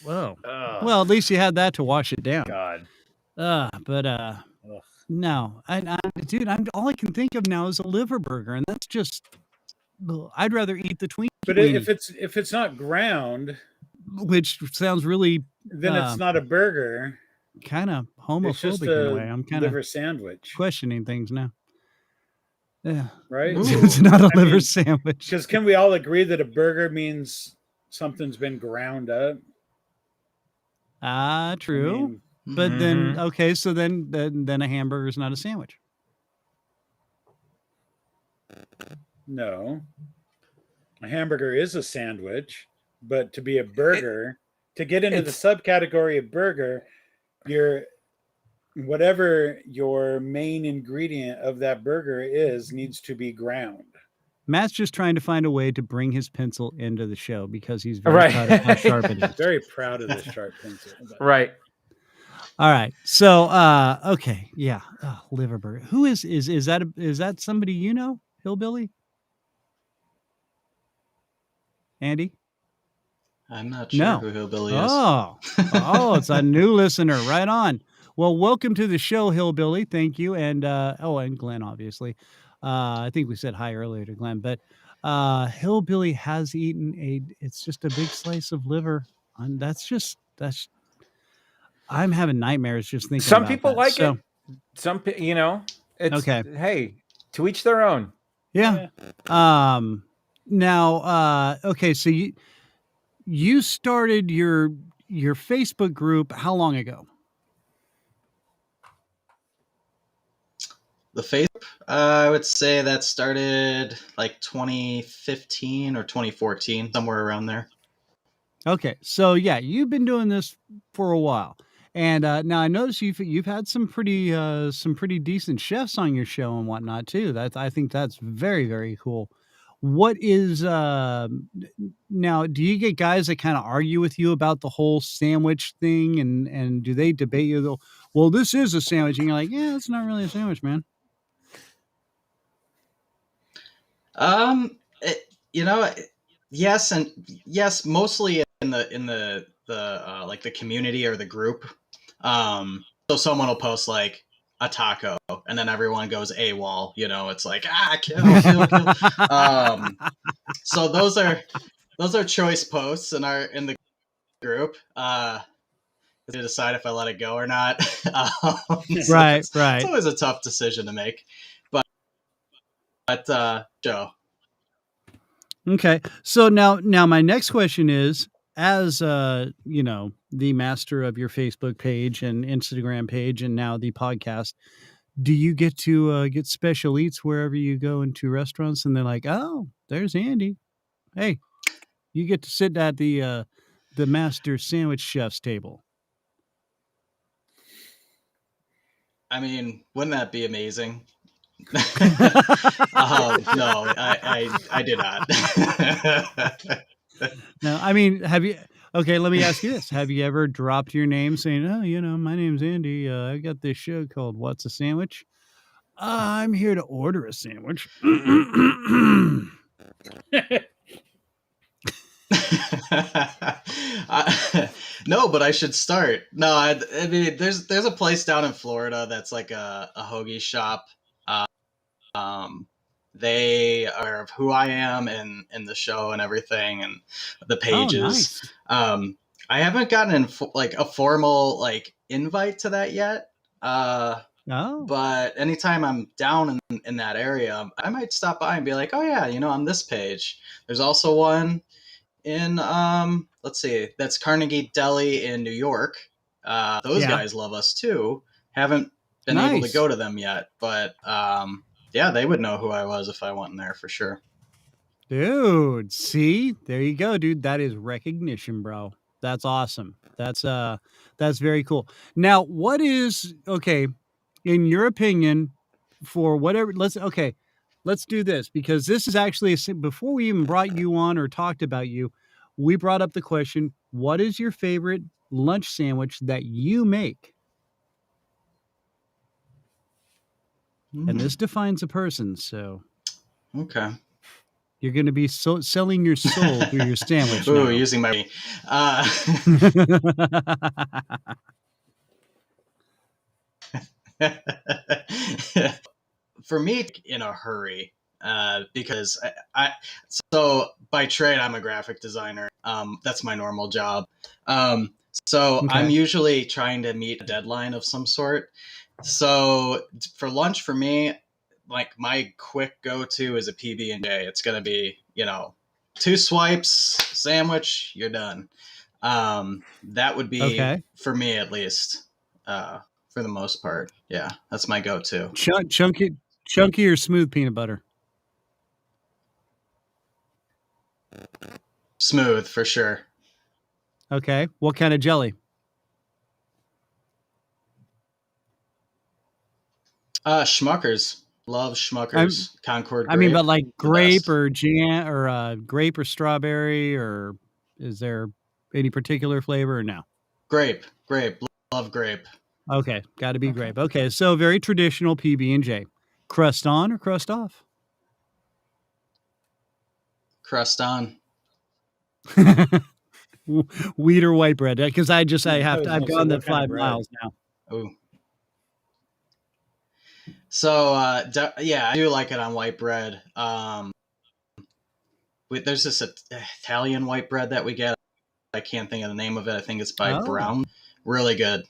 A: whoa. Well, at least you had that to wash it down.
B: God.
A: No, dude, all I can think of now is a liver burger, and that's just. I'd rather eat the Twinkie.
B: But if it's not ground,
A: which sounds really,
B: then it's not a burger.
A: Kind of
B: It's just
A: homophobic in a way. I'm kind of
B: liver sandwich,
A: questioning things now. Yeah,
B: right?
A: It's not a liver sandwich.
B: Because can we all agree that a burger means something's been ground up?
A: True. But then, okay, so then a hamburger is not a sandwich.
B: No, a hamburger is a sandwich, but to be a burger, to get into the subcategory of burger, whatever your main ingredient of that burger is needs to be ground.
A: Matt's just trying to find a way to bring his pencil into the show because he's very proud of how sharp it is.
B: Very proud of this sharp pencil.
C: Right.
A: All right. So, okay. Yeah. Liver burger. Who is that somebody you know? Hillbilly? Andy?
D: I'm not sure who Hillbilly is.
A: Oh, it's a new listener. Right on. Well, welcome to the show, Hillbilly. Thank you. And, and Glenn, obviously. I think we said hi earlier to Glenn, but Hillbilly has eaten it's just a big slice of liver. And I'm having nightmares just thinking
C: Some
A: about
C: people
A: that.
C: like it. Some, it's
A: okay.
C: Hey, to each their own.
A: Yeah. Now, okay. So you started your Facebook group how long ago?
D: The Facebook, I would say that started like 2015 or 2014, somewhere around there.
A: Okay, so yeah, you've been doing this for a while, and now I notice you've had some pretty decent chefs on your show and whatnot too. I think that's very, very cool. What is now? Do you get guys that kind of argue with you about the whole sandwich thing, and do they debate you? Though, well, this is a sandwich, and you're like, yeah, it's not really a sandwich, man.
D: Yes and yes, mostly in the like the community or the group. So someone will post like a taco, and then everyone goes AWOL. It's like kill. So those are choice posts in the group. To decide if I let it go or not.
A: Right.
D: It's always a tough decision to make, but Joe.
A: Okay, so now my next question is, as you know, the master of your Facebook page and Instagram page, and now the podcast, do you get to get special eats wherever you go into restaurants, and they're like, "Oh, there's Andy. Hey, you get to sit at the master sandwich chef's table."
D: I mean, wouldn't that be amazing? No, I do not.
A: No, I mean, have you? Okay, let me ask you this: have you ever dropped your name saying, "Oh, you know, my name's Andy. I got this show called What's a Sandwich? I'm here to order a sandwich."
D: No, but I should start. No, I mean, there's a place down in Florida that's like a hoagie shop. They are who I am in the show and everything, and the pages.
A: Oh, nice.
D: I haven't gotten like a formal like invite to that yet. But anytime I'm down in that area, I might stop by and be like, "Oh yeah, you know, on this page." There's also one in let's see, that's Carnegie Deli in New York. Those guys love us too. Haven't been able to go to them yet, but yeah, they would know who I was if I went in there for sure.
A: Dude, see, there you go, dude. That is recognition, bro. That's awesome. That's very cool. Now, what is okay, in your opinion, for whatever? Let's do this, because this is actually before we even brought you on or talked about you, we brought up the question: what is your favorite lunch sandwich that you make? And this defines a person. So,
D: okay.
A: You're going to be selling your soul through your sandwich.
D: Ooh, using my. For me, in a hurry, because so by trade I'm a graphic designer. That's my normal job. So okay. I'm usually trying to meet a deadline of some sort. So for lunch, for me, like my quick go-to is a PB&J. It's going to be, 2 swipes, sandwich, you're done. That would be for me, at least, for the most part. Yeah, that's my go-to.
A: Chunky or smooth peanut butter?
D: Smooth, for sure.
A: Okay. What kind of jelly?
D: Schmuckers. Love Schmuckers. Concord grape.
A: I mean, but like grape or jam or grape or strawberry, or is there any particular flavor or no?
D: Grape. Love grape.
A: Okay, got to be grape. Okay, so very traditional PB&J. Crust on or crust off?
D: Crust on.
A: Wheat or white bread? Because I've gone the 5 miles now.
D: Oh. So yeah, I do like it on white bread. There's this Italian white bread that we get. I can't think of the name of it. I think it's by Brown. Really good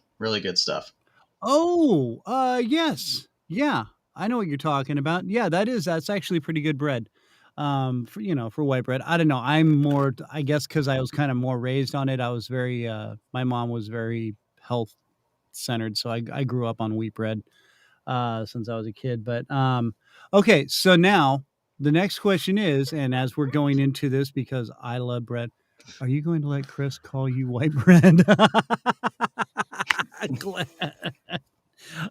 D: stuff.
A: Oh, yes, yeah, I know what you're talking about. Yeah, that's actually pretty good bread. For white bread. I don't know. I'm more, I guess, because I was kind of more raised on it. I was very, my mom was very health centered, so I grew up on wheat bread since I was a kid. But okay, so now the next question is, and as we're going into this, because I love bread, are you going to let Chris call you white bread?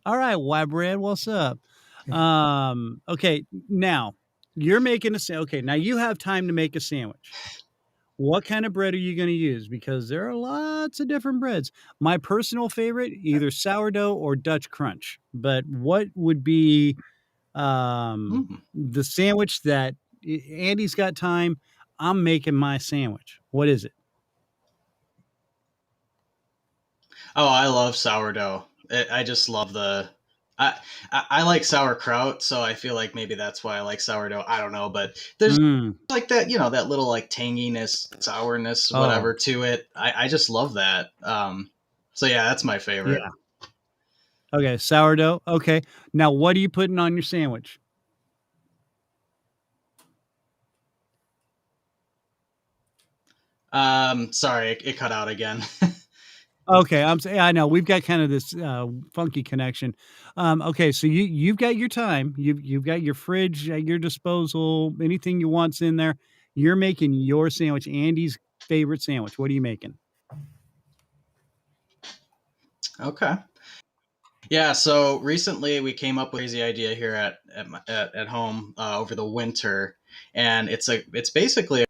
A: All right, white bread, what's up? Okay, now you're making now you have time to make a sandwich. What kind of bread are you going to use? Because there are lots of different breads. My personal favorite, either sourdough or Dutch crunch. But what would be the sandwich that Andy's got time? I'm making my sandwich. What is it?
D: Oh, I love sourdough. I just love I like sauerkraut, so I feel like maybe that's why I like sourdough. I don't know, but there's like that, that little like tanginess, sourness, whatever to it. I just love that. So yeah, that's my favorite.
A: Yeah. Okay, sourdough. Okay. Now what are you putting on your sandwich?
D: Sorry, it cut out again.
A: Okay, I'm saying I know we've got kind of this funky connection. Okay, so you've got your time, you've got your fridge at your disposal, anything you want's in there. You're making your sandwich, Andy's favorite sandwich. What are you making?
D: Okay. Yeah, so recently we came up with a crazy idea here at home over the winter, and it's basically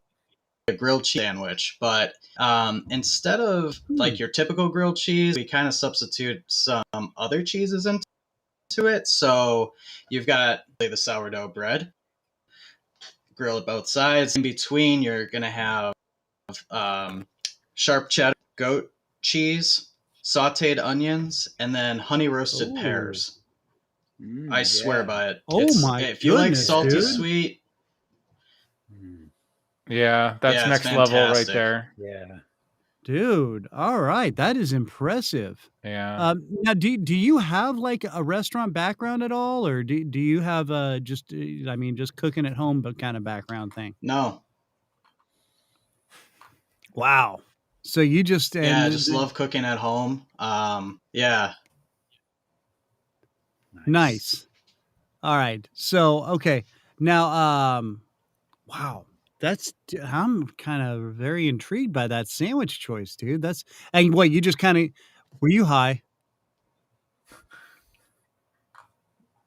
D: a grilled cheese sandwich, but instead of like your typical grilled cheese, we kind of substitute some other cheeses into it. So you've got the sourdough bread, grill it both sides. In between, you're gonna have sharp cheddar, goat cheese, sautéed onions, and then honey roasted pears. I swear by it.
A: Oh my
D: if you like
A: goodness,
D: salty
A: dude.
D: sweet,
C: Yeah, that's
D: it's
C: next level right
D: fantastic.
C: there.
B: Yeah.
A: Dude, all right, that is impressive.
C: Yeah.
A: Now, do you have like a restaurant background at all, or do you have just just cooking at home but kind of background thing?
D: No.
A: Wow. So you just
D: I just love cooking at home. Yeah.
A: Nice. All right. So okay. Now wow. I'm kind of very intrigued by that sandwich choice, dude. And what you just kind of were you high?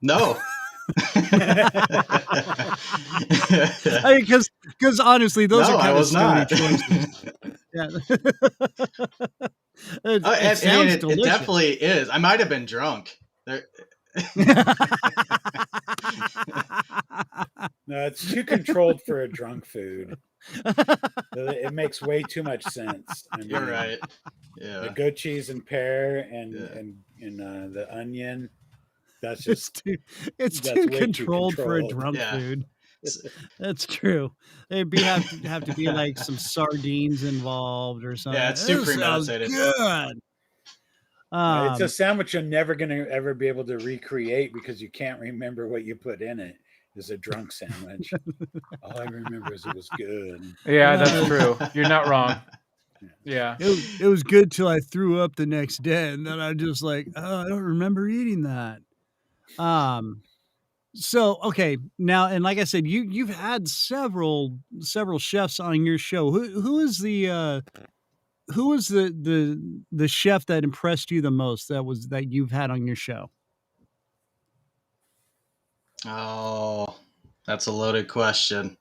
D: No.
A: Because honestly, those
D: No,
A: are
D: I
A: kind of
D: was
A: stony
D: not.
A: choices. Yeah.
D: It definitely is. I might have been drunk.
B: No, it's too controlled for a drunk food. It makes way too much sense. I mean,
D: You're right. Yeah.
B: the goat cheese and pear and the onion. That's just
A: it's
B: that's
A: too
B: way too
A: controlled for a
B: controlled.
A: drunk
D: Yeah.
A: food. That's true. There'd have to be like some sardines involved or something.
D: Yeah, it's too
A: This sounds
D: premeditated.
A: good.
B: It's a sandwich you're never going to ever be able to recreate because you can't remember what you put in it. It's a drunk sandwich. All I remember is it was good.
C: Yeah, that's true. You're not wrong. Yeah.
A: It was good till I threw up the next day, and then I just like, oh, I don't remember eating that. So okay, now and like I said, you've had several chefs on your show. Who is the chef that impressed you the most that you've had on your show?
D: Oh, that's a loaded question.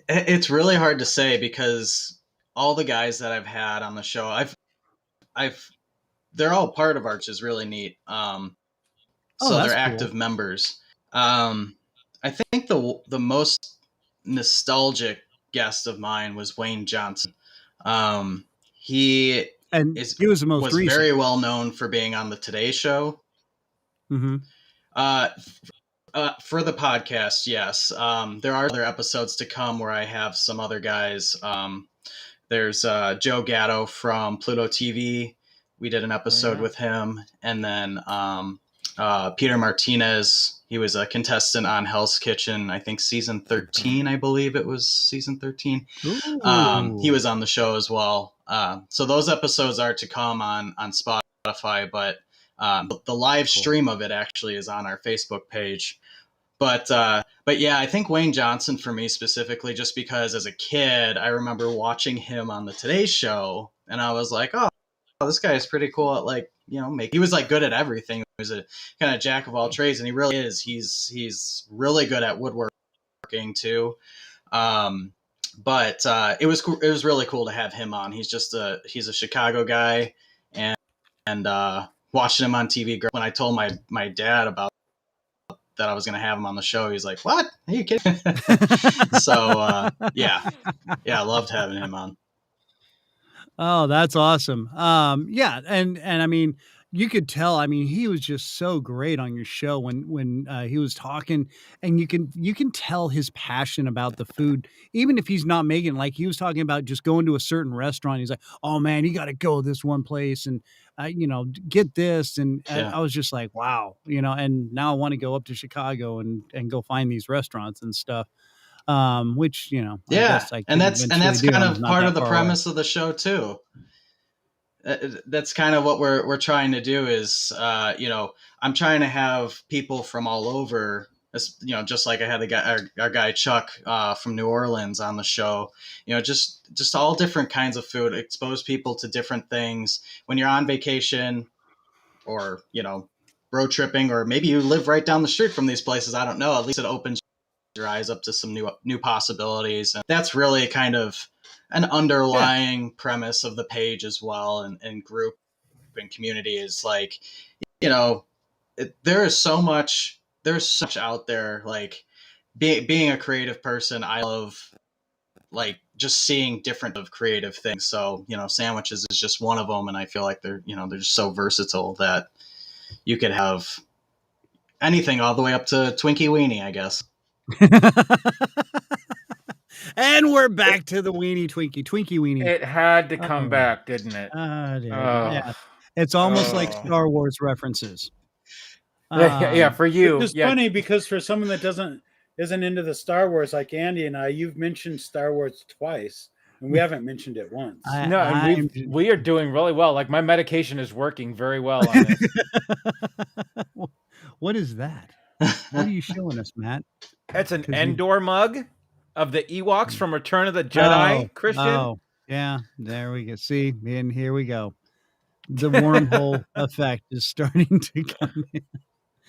D: It's really hard to say because all the guys that I've had on the show, they're all part of our, which is really neat. So they're active members. I think the most nostalgic guest of mine was Wayne Johnson. He was the most recent. Very well known for being on the Today Show.
A: Mm-hmm.
D: For the podcast, yes. There are other episodes to come where I have some other guys. There's Joe Gatto from Pluto TV. We did an episode with him. And then Peter Martinez. He was a contestant on Hell's Kitchen, I think season 13, I believe it was season 13. He was on the show as well. So those episodes are to come on Spotify, but the live stream of it actually is on our Facebook page. But yeah, I think Wayne Johnson for me specifically, just because as a kid, I remember watching him on the Today Show and I was like, oh, this guy is pretty cool at he was like good at everything. He was a kind of jack of all trades, and he really is. He's really good at woodworking too. But it was really cool to have him on. He's a Chicago guy, and watching him on TV. When I told my dad about that I was going to have him on the show, he's like, "What? Are you kidding?" So yeah, I loved having him on.
A: Oh, that's awesome. Yeah, and I mean, you could tell. I mean, he was just so great on your show when he was talking, and you can tell his passion about the food, even if he's not making. Like he was talking about just going to a certain restaurant. He's like, "Oh man, you got to go this one place and get this." And
D: Yeah.
A: I was just like, "Wow," And now I want to go up to Chicago and go find these restaurants and stuff. Which I
D: Yeah,
A: guess I
D: and
A: could
D: that's
A: eventually do.
D: kind
A: I'm
D: of
A: not
D: part
A: that
D: of the
A: far away.
D: premise of the show too. That's kind of what we're trying to do is I'm trying to have people from all over, just like I had our guy Chuck from New Orleans on the show, just all different kinds of food, expose people to different things when you're on vacation or road tripping, or maybe you live right down the street from these places. I don't know, at least it opens your eyes up to some new possibilities, and that's really kind of an
A: Yeah.
D: underlying premise of the page as well, and group and community is like, there's so much out there. Like being a creative person, I love like just seeing different of creative things. So sandwiches is just one of them, and I feel like they're just so versatile that you could have anything all the way up to Twinkie Weenie, I guess.
A: And we're back to the Twinkie Weenie.
C: It had to come
A: Oh.
C: back, didn't it?
A: Dude.
C: Oh.
A: Yeah. It's almost like
C: Oh.
A: Star Wars references.
C: Yeah, for you.
B: Which is
C: yeah.
B: funny because for someone that isn't into the Star Wars like Andy and I, you've mentioned Star Wars twice, and we haven't mentioned it once.
C: No, and we are doing really well. Like my medication is working very well on this.
A: What is that? What are you showing us, Matt?
C: It's an Endor mug of the Ewoks from Return of the Jedi, Kristian.
A: Oh, yeah. There we go. See, and here we go. The wormhole effect is starting to come in.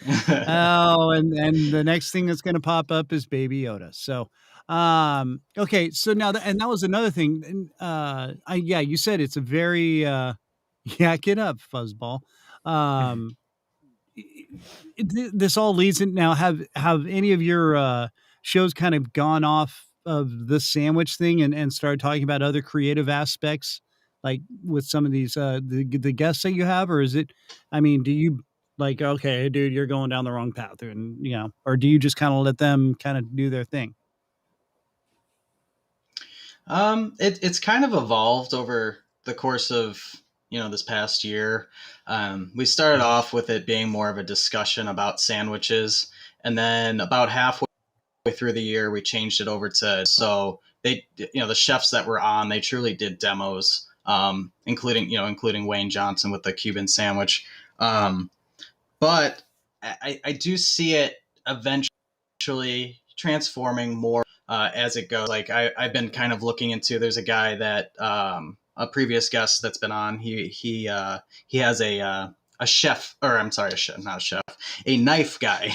A: And the next thing that's going to pop up is Baby Yoda. So, okay. So now, and that was another thing. You said it's a very, yak it up, fuzzball. This all leads in now. Have any of your shows kind of gone off of the sandwich thing and started talking about other creative aspects, like with some of these the guests that you have, or is it? I mean, do you like, okay, dude, you're going down the wrong path, and or do you just kind of let them kind of do their thing?
D: It's kind of evolved over the course of this past year. We started off with it being more of a discussion about sandwiches, and then about halfway through the year we changed it over to, so they the chefs that were on, they truly did demos, including Wayne Johnson with the Cuban sandwich. But I do see it eventually transforming more as it goes. Like I've been kind of looking into. There's a guy that a previous guest that's been on. He has a chef, or I'm sorry, not a chef, a knife guy.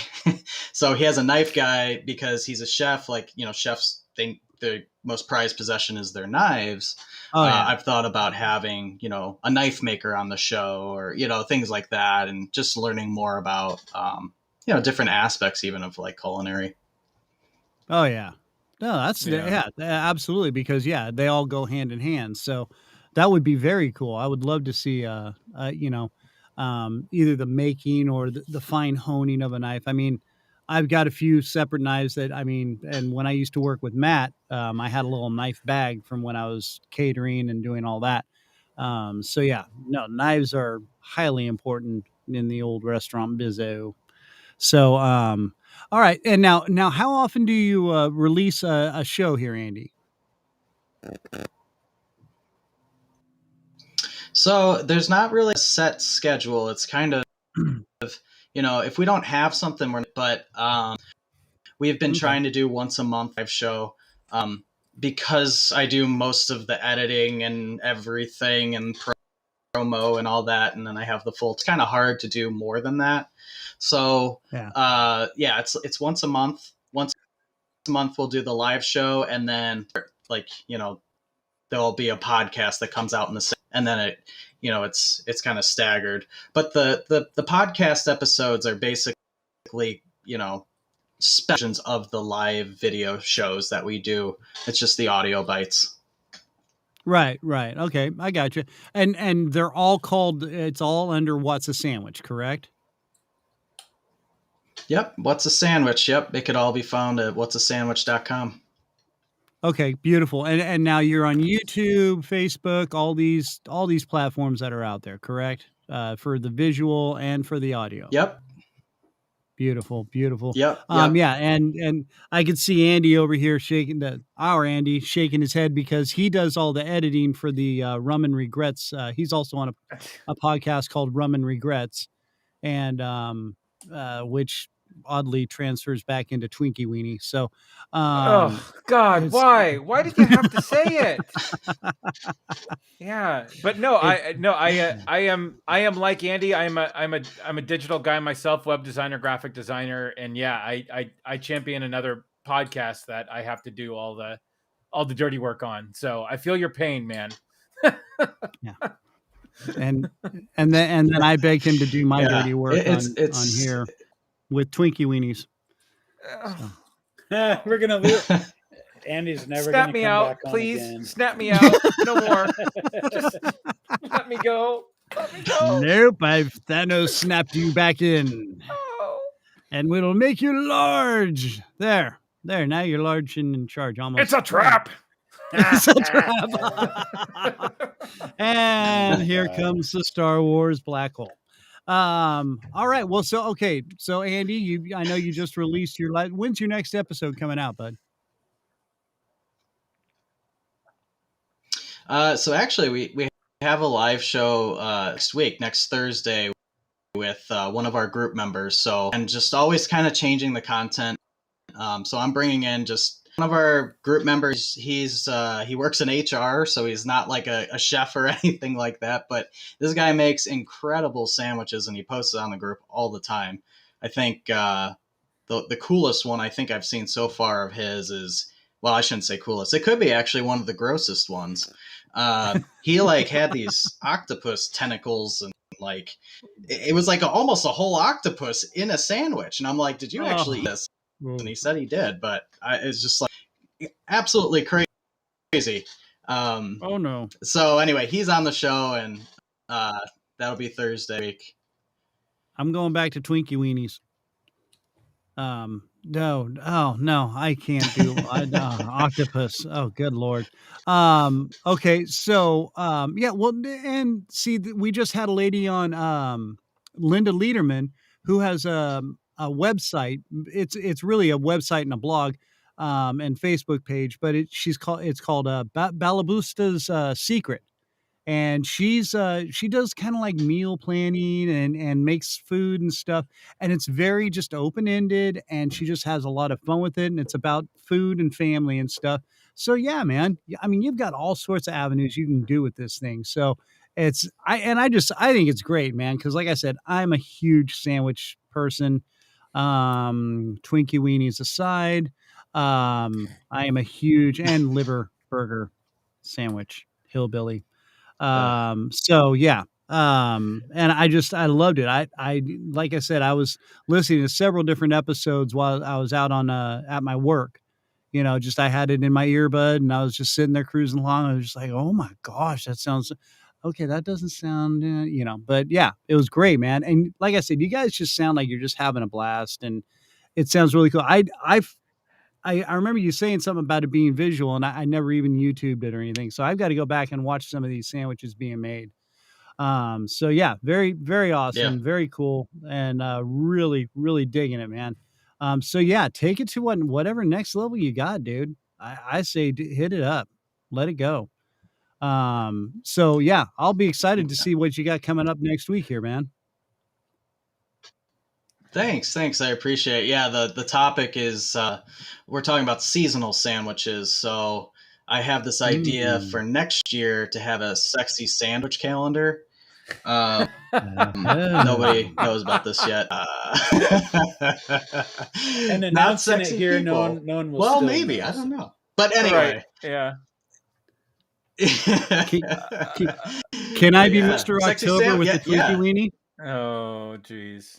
D: So he has a knife guy because he's a chef. Like chefs, their most prized possession is their knives.
A: Oh, yeah.
D: I've thought about having a knife maker on the show, or things like that, and just learning more about different aspects even of like culinary.
A: Oh yeah. No, that's absolutely, because they all go hand in hand. So that would be very cool. I would love to see either the making or the fine honing of a knife. I mean, I've got a few separate knives and when I used to work with Matt, I had a little knife bag from when I was catering and doing all that. So yeah, no, knives are highly important in the old restaurant bizzo. So, all right. And now, how often do you release a show here, Andy?
D: So there's not really a set schedule. It's kind of, if we don't have something, but we've been trying to do once a month live show, because I do most of the editing and everything and promo and all that. And then I have it's kind of hard to do more than that. So, it's once a month. Once a month we'll do the live show, and then there'll be a podcast that comes out in the same, and then it's kind of staggered. But the podcast episodes are basically sections of the live video shows that we do. It's just the audio bites.
A: Right. Okay, I got you. And they're all called. It's all under What's a Sandwich, correct?
D: Yep. What's a Sandwich? Yep. It could all be found at whatsasandwich.com.
A: Okay, beautiful. And now you're on YouTube, Facebook, all these platforms that are out there, correct? For the visual and for the audio.
D: Yep.
A: Beautiful.
D: Yep.
A: Yeah, and I could see Andy over here shaking shaking his head because he does all the editing for the Rum and Regrets. He's also on a podcast called Rum and Regrets, and which oddly transfers back into Twinkie Weenie. So,
C: Oh God, why? Why did you have to say it? Yeah, but no, I am like Andy. I'm a digital guy myself, web designer, graphic designer, and yeah, I champion another podcast that I have to do all the dirty work on. So I feel your pain, man.
A: Yeah. And then I begged him to do my dirty work on here with Twinkie Weenies.
B: So. We're gonna leave. Andy's never
C: Snap
B: gonna
C: me
B: come
C: out,
B: back
C: please.
B: On again.
C: Snap me out. No more. Just let me go. Let me go.
A: Nope, I've Thanos snapped you back in.
C: Oh.
A: And it'll make you large. There. Now you're large and in charge almost.
C: It's a trap.
A: It's a trap. And here comes the Star Wars black hole. All right. Well, so Andy, I know you just released your when's your next episode coming out, bud?
D: So actually we have a live show next Thursday with one of our group members. So, and just always kind of changing the content. So I'm bringing in just one of our group members. He works in HR, so he's not like a chef or anything like that. But this guy makes incredible sandwiches, and he posts it on the group all the time. I think the coolest one I think I've seen so far of his is, well, I shouldn't say coolest. It could be actually one of the grossest ones. He like had these octopus tentacles and like it was like almost a whole octopus in a sandwich. And I'm like, did you actually eat this? And he said he did, but it's just like absolutely crazy.
A: Oh no.
D: So anyway, he's on the show, and that'll be Thursday week.
A: I'm going back to Twinkie Weenies. No, I can't do octopus. Oh, good Lord. Okay. So, yeah, well, and see, we just had a lady on, Linda Lederman, who has a website. It's really a website and a blog, and Facebook page, but it's called Balabusta's Secret. And she does kind of like meal planning and makes food and stuff, and it's very just open-ended, and she just has a lot of fun with it, and it's about food and family and stuff. So yeah, man, I mean, you've got all sorts of avenues you can do with this thing. So I think it's great, man, because like I said, I'm a huge sandwich person. Twinkie Weenies aside, I am a huge and liver burger sandwich hillbilly. So yeah. And I loved it. I like I said, I was listening to several different episodes while I was out on at my work. Just I had it in my earbud and I was just sitting there cruising along. I was just like, oh my gosh, that sounds okay. That doesn't sound, but yeah, it was great, man. And like I said, you guys just sound like you're just having a blast, and it sounds really cool. I remember you saying something about it being visual, and I never even YouTubed it or anything. So I've got to go back and watch some of these sandwiches being made. So yeah, very, very awesome. Yeah. Very cool. And, really, really digging it, man. So yeah, take it to whatever next level you got, dude. I say hit it up, let it go. So yeah, I'll be excited to see what you got coming up next week here, man.
D: Thanks. I appreciate it. Yeah, the topic is we're talking about seasonal sandwiches. So I have this idea for next year to have a sexy sandwich calendar. Nobody knows about this yet.
B: And announcing it here, no one will.
D: Well, maybe know. I don't know. But anyway,
C: right. Yeah.
A: Can I be Mr. October with the Twinkie Weenie?
C: Oh, jeez.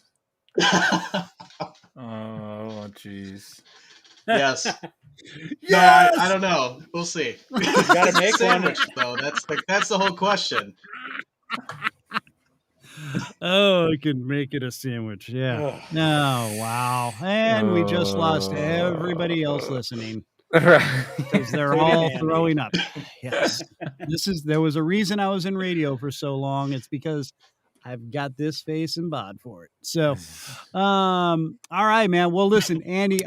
C: Oh, jeez.
D: Yes.
B: Yes!
D: No, I don't know. We'll see.
B: You gotta make one.
D: Sandwich, though. That's the whole question.
A: Oh, I can make it a sandwich. Yeah.
B: Ugh.
A: Oh, wow. And we just lost everybody else listening
C: Right.
A: because they're
B: Including
A: all
B: Andy.
A: throwing up. Yes. There was a reason I was in radio for so long. It's because I've got this face and bod for it. So, all right, man. Well, listen, Andy,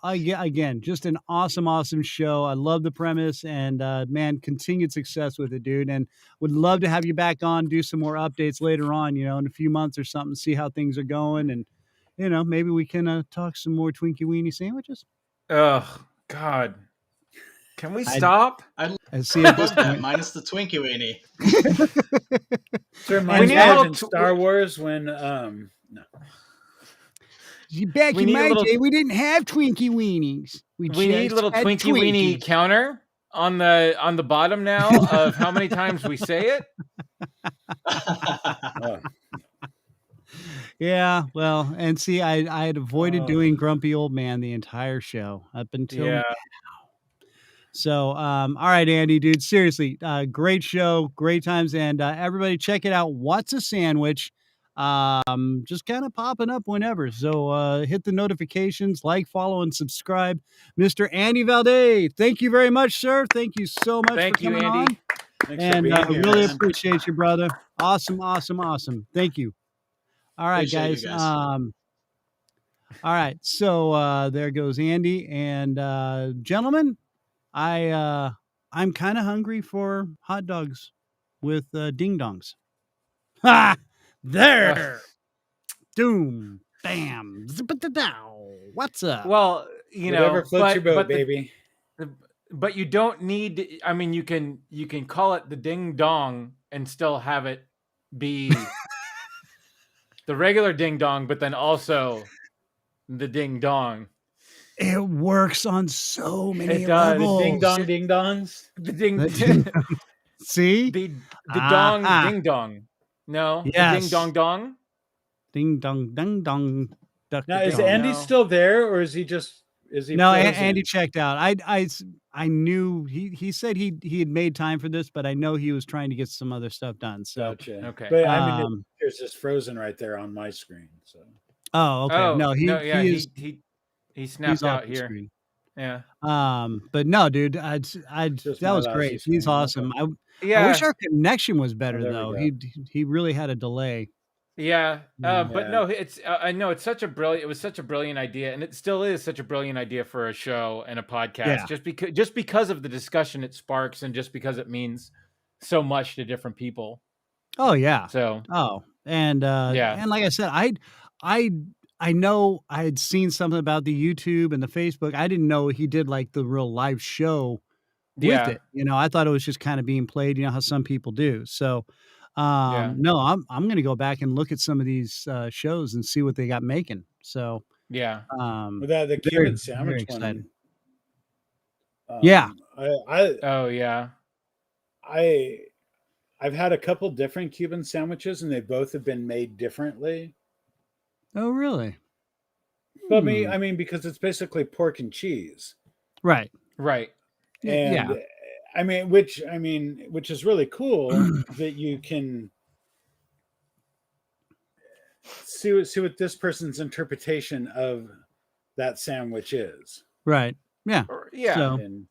A: again, just an awesome show. I love the premise and, man, continued success with it, dude. And would love to have you back on, do some more updates later on, in a few months or something, see how things are going. And, maybe we can talk some more Twinkie Weenie sandwiches.
C: Oh, God. Can we stop?
A: I see at this
D: Love that,
A: point.
D: minus the Twinkie Weenie.
B: It reminds
C: need
B: me
C: a
B: of
C: little
B: in Star Wars when no.
A: Back
C: We
A: in
C: need a
A: my
C: little-
A: day, we didn't have Twinkie Weenies.
C: We need a
A: just
C: little
A: had
C: Twinkie Weenie
A: Twinkies.
C: counter on the bottom now of how many times we say it.
B: Oh,
A: Yeah, well, and see, I had avoided
B: Oh.
A: doing Grumpy Old Man the entire show up until
C: Yeah.
A: now. So, all right, Andy, dude, seriously, great show, great times, and everybody check it out. What's a Sandwich? Just kind of popping up whenever. So hit the notifications, like, follow, and subscribe. Mr. Andy Valde, thank you very much, sir. Thank you so much
C: Thank
A: for
C: you,
A: coming
C: Andy.
A: on.
B: thanks for
A: And
B: being here,
A: really
B: man.
A: appreciate you, brother. Awesome. Thank you. All right,
D: Appreciate
A: guys.
D: you guys.
A: All right. So there goes Andy. And gentlemen, I'm kind of hungry for hot dogs with ding dongs. Ha! There. Doom. Bam. Zip-a-da-dow. What's up?
C: Well,
B: Whatever floats your boat,
C: but
B: baby.
C: but you don't need. I mean, you can call it the ding dong and still have it be the regular ding dong, but then also the ding dong.
A: It works on so many
C: It does.
A: levels.
B: Ding dong, ding dongs.
C: The ding
A: See?
C: the dong
A: Aha.
C: ding dong. No, the
A: Yes.
C: ding dong dong.
A: Ding dong, ding dong. Duck,
B: Now
A: duck,
B: is
A: dong.
B: Andy
C: No.
B: still there, or is he
A: No,
B: frozen?
A: Andy checked out. I knew he said he had made time for this, but I know he was trying to get some other stuff done. So,
B: Gotcha.
C: Okay.
B: But I mean,
A: um,
B: it's just frozen right there on my screen. So
A: oh, okay.
C: Oh
A: No, he is
C: he
A: he's
C: snapped
A: off
C: out
A: the
C: here.
A: screen.
C: Yeah.
A: But no, dude,
B: Just
A: that
B: my
A: was
B: lousy
A: great.
B: screen,
A: He's awesome.
B: okay.
A: I
C: Yeah.
A: wish our connection was better
B: there we
A: though.
B: go.
A: He really had a delay.
C: Yeah,
A: Yeah.
C: but no, it's I know it's such a brilliant. It was such a brilliant idea, and it still is such a brilliant idea for a show and a podcast.
A: Yeah.
C: Just because of the discussion it sparks, and just because it means so much to different people.
A: Oh yeah.
C: So
A: Oh, and
C: Yeah.
A: and like I said, I know I had seen something about the YouTube and the Facebook. I didn't know he did like the real live show with
C: Yeah.
A: it. I thought it was just kind of being played, how some people do. So
C: Yeah.
A: no, I'm gonna go back and look at some of these shows and see what they got making. So
C: yeah,
B: with that, the
A: very,
B: Cuban
A: very
B: sandwich
A: excited.
B: one.
A: Yeah.
C: oh yeah,
B: I've had a couple different Cuban sandwiches, and they both have been made differently.
A: Oh really?
B: But I mean, because it's basically pork and cheese,
A: Right.
C: right.
B: and
A: Yeah.
B: I mean, which is really cool that you can see what this person's interpretation of that sandwich is.
A: Right. Yeah.
C: Yeah.
A: So,
B: And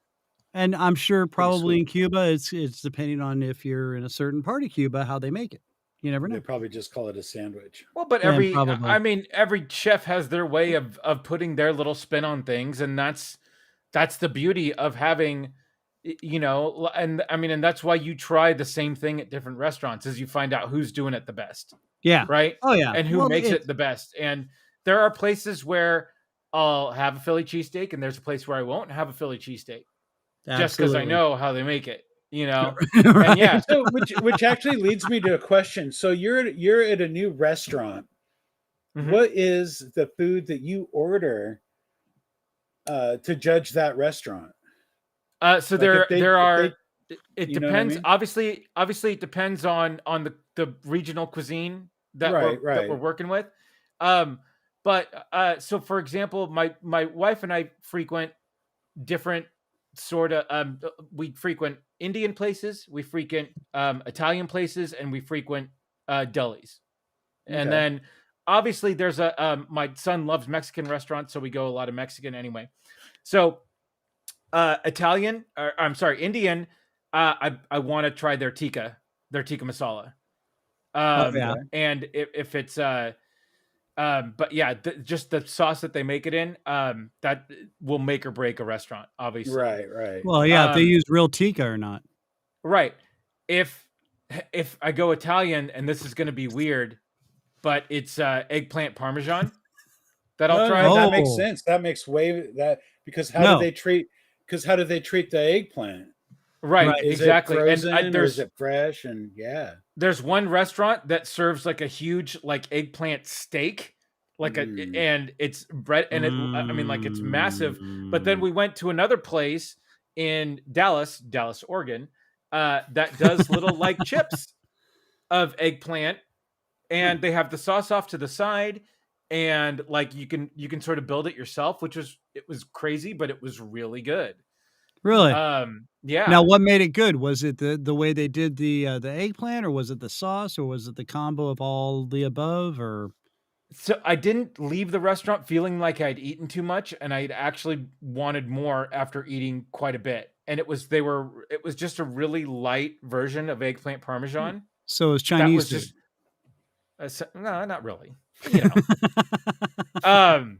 A: and I'm sure probably in
B: sweet.
A: Cuba, it's depending on if you're in a certain part of Cuba, how they make it. You never know.
B: they probably just call it a sandwich.
C: Well, but
A: Yeah, probably.
C: I mean, every chef has their way of putting their little spin on things, and that's the beauty of having, and I mean, and that's why you try the same thing at different restaurants, is you find out who's doing it the best,
A: Yeah.
C: right?
A: Oh yeah.
C: And who
A: Well,
C: makes
A: it's-
C: it the best. And there are places where I'll have a Philly cheesesteak, and there's a place where I won't have a Philly cheesesteak, just because I
A: Absolutely.
C: know how they make it,
A: Right.
C: And yeah,
B: So, which actually leads me to a question. So you're at a new restaurant.
C: Mhm.
B: What is the food that you order to judge that restaurant?
C: So
B: Like,
C: there
B: if they-
C: there
B: if
C: are.
B: they-
C: It
B: you know what I
C: depends.
B: mean?
C: Obviously, it depends on the regional cuisine that
B: Right,
C: we're
B: right.
C: working with. But so for example, my wife and I frequent different sort of we frequent Indian places, we frequent Italian places, and we frequent delis. And
B: Okay.
C: then obviously there's my son loves Mexican restaurants, so we go a lot of Mexican anyway. So Italian, or I'm sorry, Indian, I want to try their tikka masala.
A: yeah.
C: And if it's but yeah, just the sauce that they make it in, that will make or break a restaurant, obviously.
B: Right.
A: Well, yeah, if they use real tikka or not.
C: Right. If I go Italian, and this is going to be weird, but it's eggplant parmesan that I'll try.
B: No, that makes
A: Oh.
B: sense. That makes because how
A: No.
B: do they treat the eggplant?
C: Right,
A: Right.
B: Is
C: exactly.
B: it frozen
C: And
B: or is it fresh? And yeah.
C: there's one restaurant that serves like a huge like eggplant steak, like and it's bread, and it, I mean, like, it's massive. But then we went to another place in Dallas, Oregon, that does little like chips of eggplant, and they have the sauce off to the side, and like you can sort of build it yourself, which was crazy, but it was really good.
A: Really?
C: Yeah.
A: Now, what made it good? Was it the way they did the eggplant, or was it the sauce, or was it the combo of all the above, or?
C: So I didn't leave the restaurant feeling like I'd eaten too much, and I'd actually wanted more after eating quite a bit. And it was just a really light version of eggplant parmesan.
A: So it was
C: That
A: Chinese
C: was
A: food.
C: just no, not really. You know.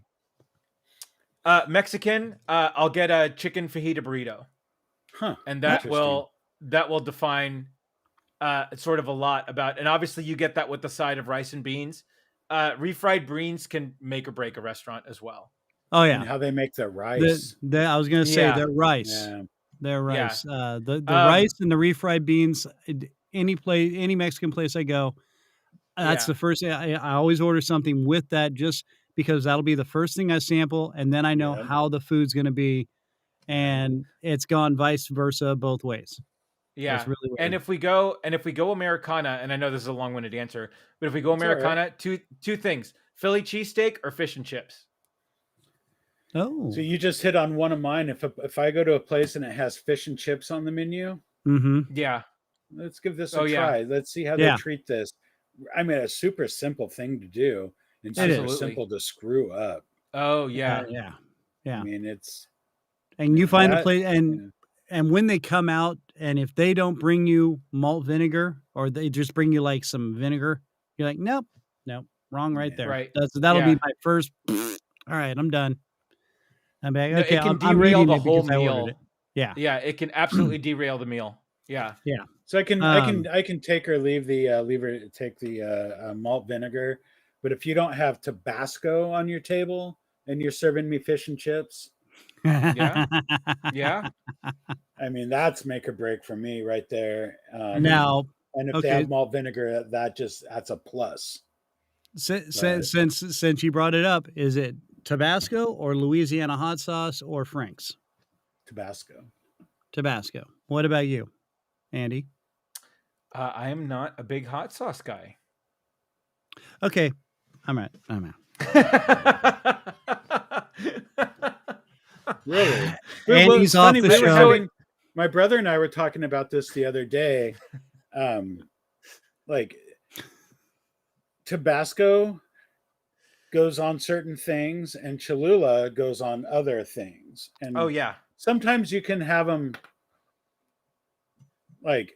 C: Mexican, I'll get a chicken fajita burrito.
B: Huh.
C: And that
B: Interesting.
C: will define sort of a lot about, and obviously you get that with the side of rice and beans. Refried beans can make or break a restaurant as well.
A: Oh
B: And
A: yeah,
B: how they make the rice.
A: I was going to say
C: Yeah.
A: their rice.
B: Yeah.
A: Their
C: Yeah.
A: rice. The rice and the refried beans. Any Mexican place I go, that's
C: Yeah.
A: the first thing. I always order something with that, just because that'll be the first thing I sample, and then I know
B: Yeah.
A: how the food's going to be, and it's gone vice versa both ways.
C: Yeah.
A: It's really weird.
C: And if we go Americana, and I know this is a long-winded answer, but if we go
B: It's all right.
C: Americana, two things: Philly cheesesteak or fish and chips.
A: Oh,
B: So you just hit on one of mine. If I go to a place and it has fish and chips on the menu,
A: mm-hmm.
C: Yeah.
B: let's give this
C: Oh,
B: a
C: yeah.
B: try. Let's see how
A: Yeah.
B: they treat this. I mean, a super simple thing to do and
A: It is.
B: super simple to screw up.
C: Oh yeah.
A: yeah.
B: I mean, it's
A: And you find the
B: that-
A: place,
B: yeah.
A: and when they come out, and if they don't bring you malt vinegar, or they just bring you like some vinegar, you're like, nope, wrong right
B: Yeah.
A: there.
C: Right.
A: That'll
C: Yeah.
A: be my first. All right, I'm done. I'm back.
C: No,
A: Okay,
C: it can
A: I'm
C: derail
A: eating
C: the
A: it
C: whole
A: because I ordered
C: meal.
A: it. Yeah.
C: Yeah, it can absolutely derail the meal. Yeah.
B: So I can take or leave take the malt vinegar, but if you don't have Tabasco on your table and you're serving me fish and chips,
C: Yeah. Yeah.
B: I mean, that's make or break for me right there.
A: Now,
B: and if
A: okay.
B: they have malt vinegar, that's a plus.
A: since you brought it up, is it Tabasco or Louisiana hot sauce or Frank's?
B: Tabasco.
A: Tabasco. What about you, Andy?
C: I am not a big hot sauce guy.
A: Okay, I'm out.
B: Really?
A: Andy's off the show.
B: My brother and I were talking about this the other day. Like Tabasco goes on certain things and Cholula goes on other things. And
C: Oh yeah.
B: sometimes you can have them like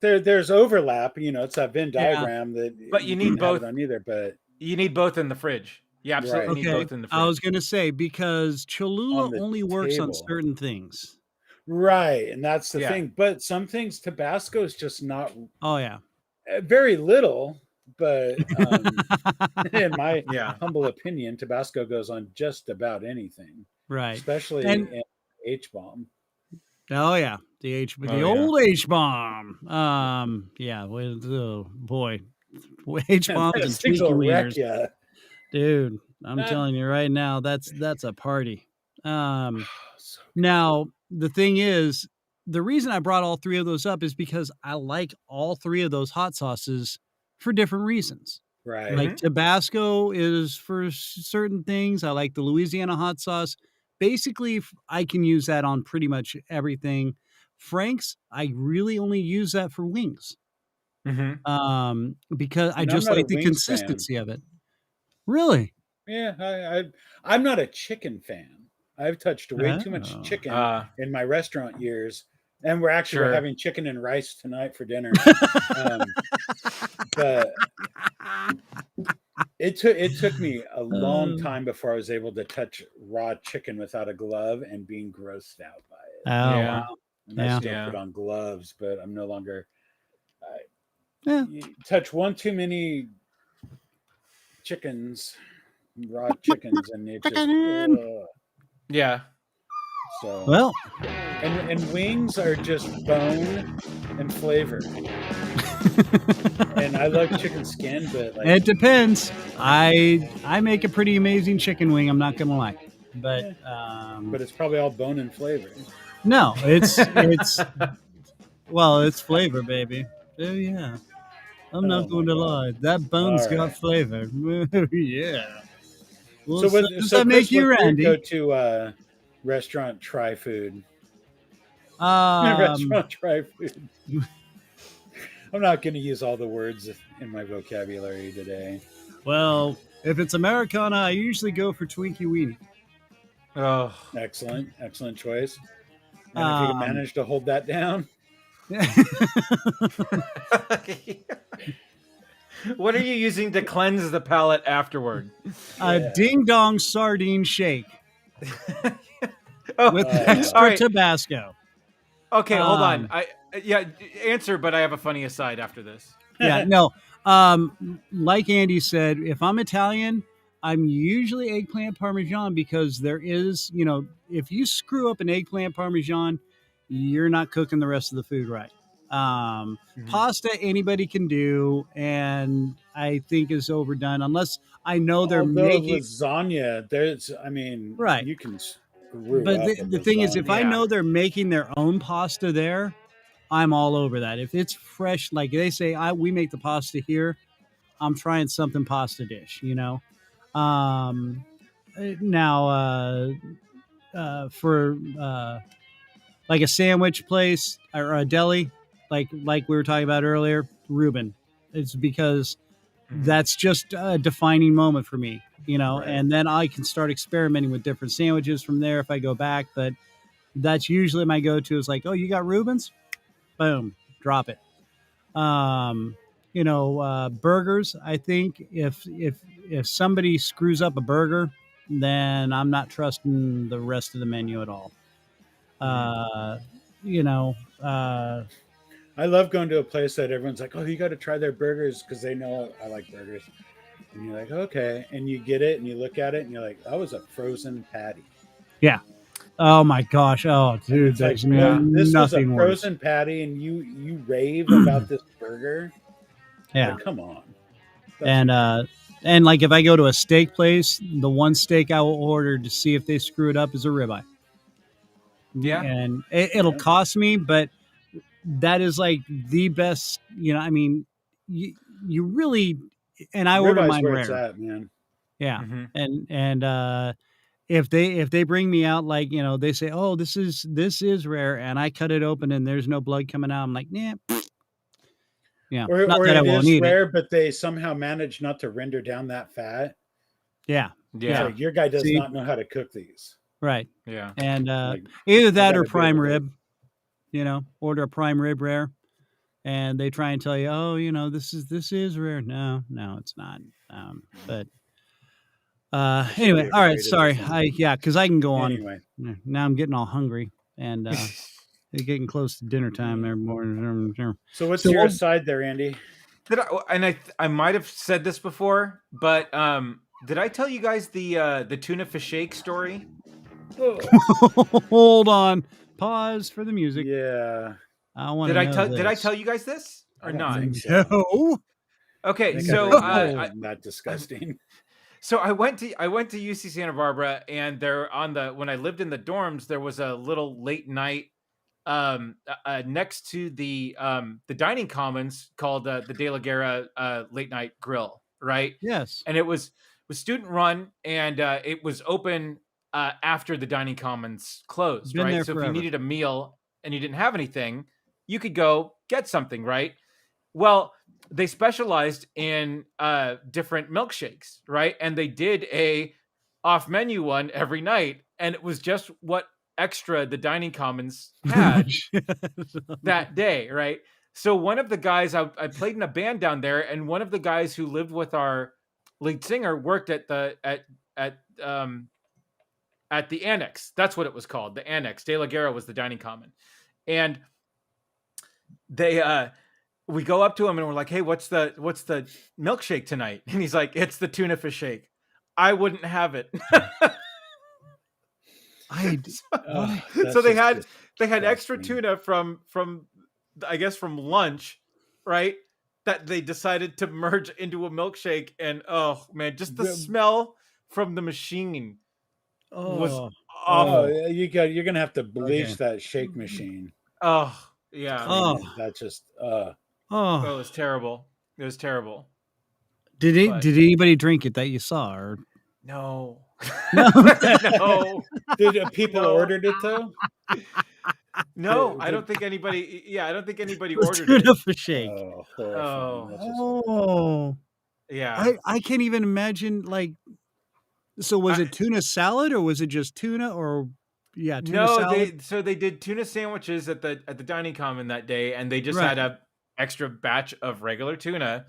B: there's overlap, it's that Venn diagram that
C: But you need
B: can't have
C: both.
B: it on either, but
C: You need both in the fridge. You absolutely
B: Right.
C: need
A: Okay,
C: both in the fridge.
A: I was going to say, because Cholula
B: On the
A: only works on
B: table.
A: certain things.
B: right, and that's the
C: Yeah.
B: thing. But some things Tabasco is just not
A: Oh yeah.
B: very little, but in my
C: Yeah.
B: humble opinion, Tabasco goes on just about anything,
A: Right.
B: especially
A: And-
B: in H-bomb.
A: Oh yeah, the
C: Oh, yeah.
A: old H bomb. Yeah. Oh boy, H bombs and
B: Those things will
A: sneaky
B: wreck
A: wieners,
B: ya.
A: dude. I'm
B: That-
A: telling you right now, that's a party.
B: So-
A: Now the thing is, the reason I brought all three of those up is because I like all three of those hot sauces for different reasons.
B: Right.
A: Like Tabasco is for certain things. I like the Louisiana hot sauce. Basically, I can use that on pretty much everything. Frank's, I really only use that for wings. Because I
B: And I'm
A: just
B: not a
A: like the
B: wings fan.
A: consistency of it. Really?
B: Yeah, I'm not a chicken fan. I've touched way too much
A: Oh.
B: chicken in my restaurant years, and we're
C: Sure.
B: having chicken and rice tonight for dinner. But it took me a long time before I was able to touch raw chicken without a glove and being grossed out by it.
A: Oh,
C: Yeah.
A: wow.
B: And I still put on gloves, but I'm no longer. You touch one too many chickens, raw chickens, and it just.
C: Yeah.
B: So
A: Well,
B: and wings are just bone and flavor. And I love chicken skin, but like,
A: it depends. I make a pretty amazing chicken wing. I'm not gonna lie, but
B: it's probably all bone and flavor.
A: no, it's well, it's flavor, baby. Oh yeah, I'm not going to lie. That bone's got flavor. Yeah. Well,
B: So
A: does that make you, Randy?
B: Go to restaurant try food. Restaurant try food. I'm not going to use all the words in my vocabulary today.
A: Well, if it's Americana, I usually go for Twinkie Weenie.
C: Oh,
B: excellent choice. And if you can manage to hold that down.
C: What are you using to cleanse the palate afterward?
A: A ding dong sardine shake with extra
C: right.
A: Tabasco.
C: Okay, hold on. Answer, but I have a funny aside after this.
A: Yeah, no. Like Andy said, if I'm Italian, I'm usually eggplant parmesan because there is, if you screw up an eggplant parmesan, you're not cooking the rest of the food right. Pasta anybody can do, and I think is overdone unless I know they're making
B: lasagna.
A: Right.
B: You can screw
A: but
B: up.
A: The thing is, if I know they're making their own pasta there, I'm all over that. If it's fresh, like they say, we make the pasta here, I'm trying something pasta dish, Now, for like a sandwich place or a deli, like we were talking about earlier, Reuben. It's because that's just a defining moment for me,
B: Right.
A: And then I can start experimenting with different sandwiches from there if I go back. But that's usually my go-to is like, oh, you got Reuben's? Boom, drop it. Burgers. I think if somebody screws up a burger, then I'm not trusting the rest of the menu at all.
B: I love going to a place that everyone's like, oh, you got to try their burgers because they know I like burgers. And you're like, okay. And you get it and you look at it and you're like, that was a frozen patty.
A: Yeah. Oh my gosh. Oh, dude. There's
B: this was a
A: nothing
B: frozen
A: worse.
B: patty and you rave about this burger.
A: Yeah.
B: Like, come on.
A: And like if I go to a steak place, the one steak I will order to see if they screw it up is a ribeye.
C: Yeah.
A: And it'll cost me, but that is like the best, you really, and I order mine
B: where
A: rare.
B: It's at, man.
A: Yeah. And if they bring me out, like, they say, oh, this is rare. And I cut it open and there's no blood coming out. I'm like, nah. Yeah.
B: Or
A: that
B: it is rare, but they somehow manage not to render down that fat.
A: Yeah.
C: Yeah.
B: Like, your guy does not know how to cook these.
A: Right.
C: Yeah.
A: And either that or prime rib, order a prime rib rare. And they try and tell you, oh, this is rare. No, it's not. But anyway, all right. Sorry. Because I can go on.
B: Anyway.
A: Now I'm getting all hungry and it's getting close to dinner time every morning.
B: So what's your aside there, Andy?
C: I might have said this before, but did I tell you guys the tuna fish shake story?
A: Hold on. Pause for the music.
B: Yeah.
A: I want
C: Did I tell you guys this or not?
A: No.
C: Okay, so
B: not disgusting.
C: So I went to UC Santa Barbara, and when I lived in the dorms, there was a little late night next to the dining commons called the De La Guerra late night grill. right?
A: Yes.
C: And it was student run, and it was open after the dining commons closed,
A: Been
C: right?
A: there
C: So if
A: forever.
C: you needed a meal and you didn't have anything, you could go get something, right? Well, they specialized in different milkshakes, right? And they did a off-menu one every night, and it was just what extra the dining commons had that day, right? So one of the guys, I played in a band down there, and one of the guys who lived with our lead singer worked at the annex. That's what it was called, the annex. De La Guerra was the dining common, and they we go up to him and we're like, "Hey, what's the milkshake tonight?" And he's like, "It's the tuna fish shake." I wouldn't have it. So they had extra tuna from I guess from lunch, right? That they decided to merge into a milkshake, and oh man, just the smell from the machine was awful.
B: You're gonna have to bleach that shake machine.
C: Oh yeah.
B: That just
C: it was terrible. It was terrible.
A: Did anybody drink it that you saw? Or
C: no.
A: No.
B: Did people ordered it though?
C: No, I don't think anybody. Yeah, I don't think anybody ordered
A: tuna
C: it.
A: for shake.
C: Yeah.
A: I can't even imagine. Like, so was it tuna salad or was it just tuna or tuna salad?
C: They did tuna sandwiches at the dining common that day, and they just had a extra batch of regular tuna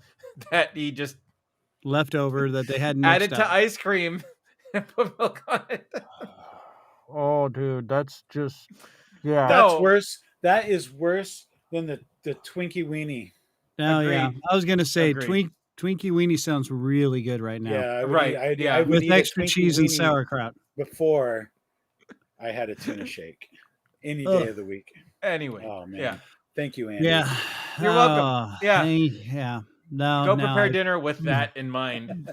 C: that he just
A: leftover that they hadn't
C: added to ice cream and put milk on it.
A: Oh, dude, that's just
B: That's worse. That is worse than the Twinkie Weenie.
A: Oh yeah, I was gonna say Twinkie Weenie sounds really good right now.
B: Yeah,
C: I would
A: with extra cheese and sauerkraut.
B: Before I had a tuna shake, any day of the week.
C: Anyway,
B: oh man,
C: yeah.
B: Thank you, Andy.
A: Yeah,
C: you're welcome.
A: Yeah, no.
C: Go prepare dinner with that in mind.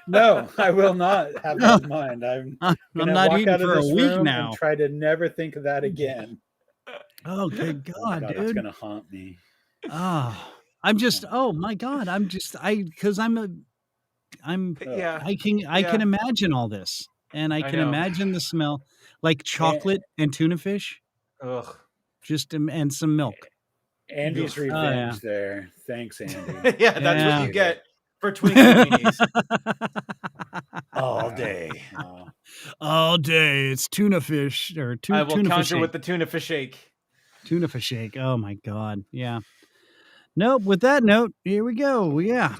B: No, I will not have that in mind. I'm
A: not eating for a week now.
B: And try to never think of that again.
A: Oh, good God, dude.
B: It's gonna haunt me.
A: Oh, I'm just. Oh my God, I can imagine all this, and I can imagine the smell, like chocolate and tuna fish.
C: Ugh.
A: Just and some milk.
B: Andy's revenge there. Thanks, Andy.
C: Yeah, that's what you get for Twinkie Weenies.
B: All day.
A: All day. It's tuna fish or tuna.
C: I will counter with the tuna fish shake.
A: Tuna fish shake. Oh my God. Yeah. Nope. With that note, here we go. Yeah.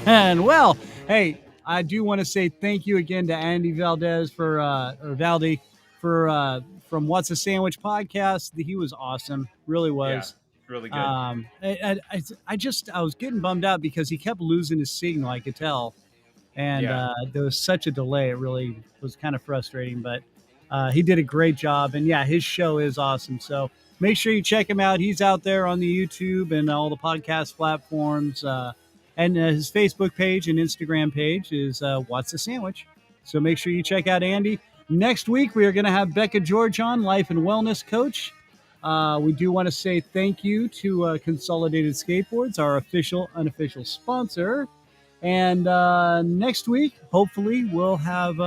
A: And well, hey, I do want to say thank you again to Andy Valdez Valde from What's a Sandwich podcast. He was awesome. Really was.
C: Yeah, really good.
A: I was getting bummed out because he kept losing his signal, I could tell. And there was such a delay. It really was kind of frustrating, but he did a great job. And yeah, his show is awesome. So make sure you check him out. He's out there on the YouTube and all the podcast platforms. And his Facebook page and Instagram page is What's a Sandwich. So make sure you check out Andy. Next week, we are going to have Becca George on, life and wellness coach. We do want to say thank you to Consolidated Skateboards, our unofficial sponsor. And next week, hopefully, we'll have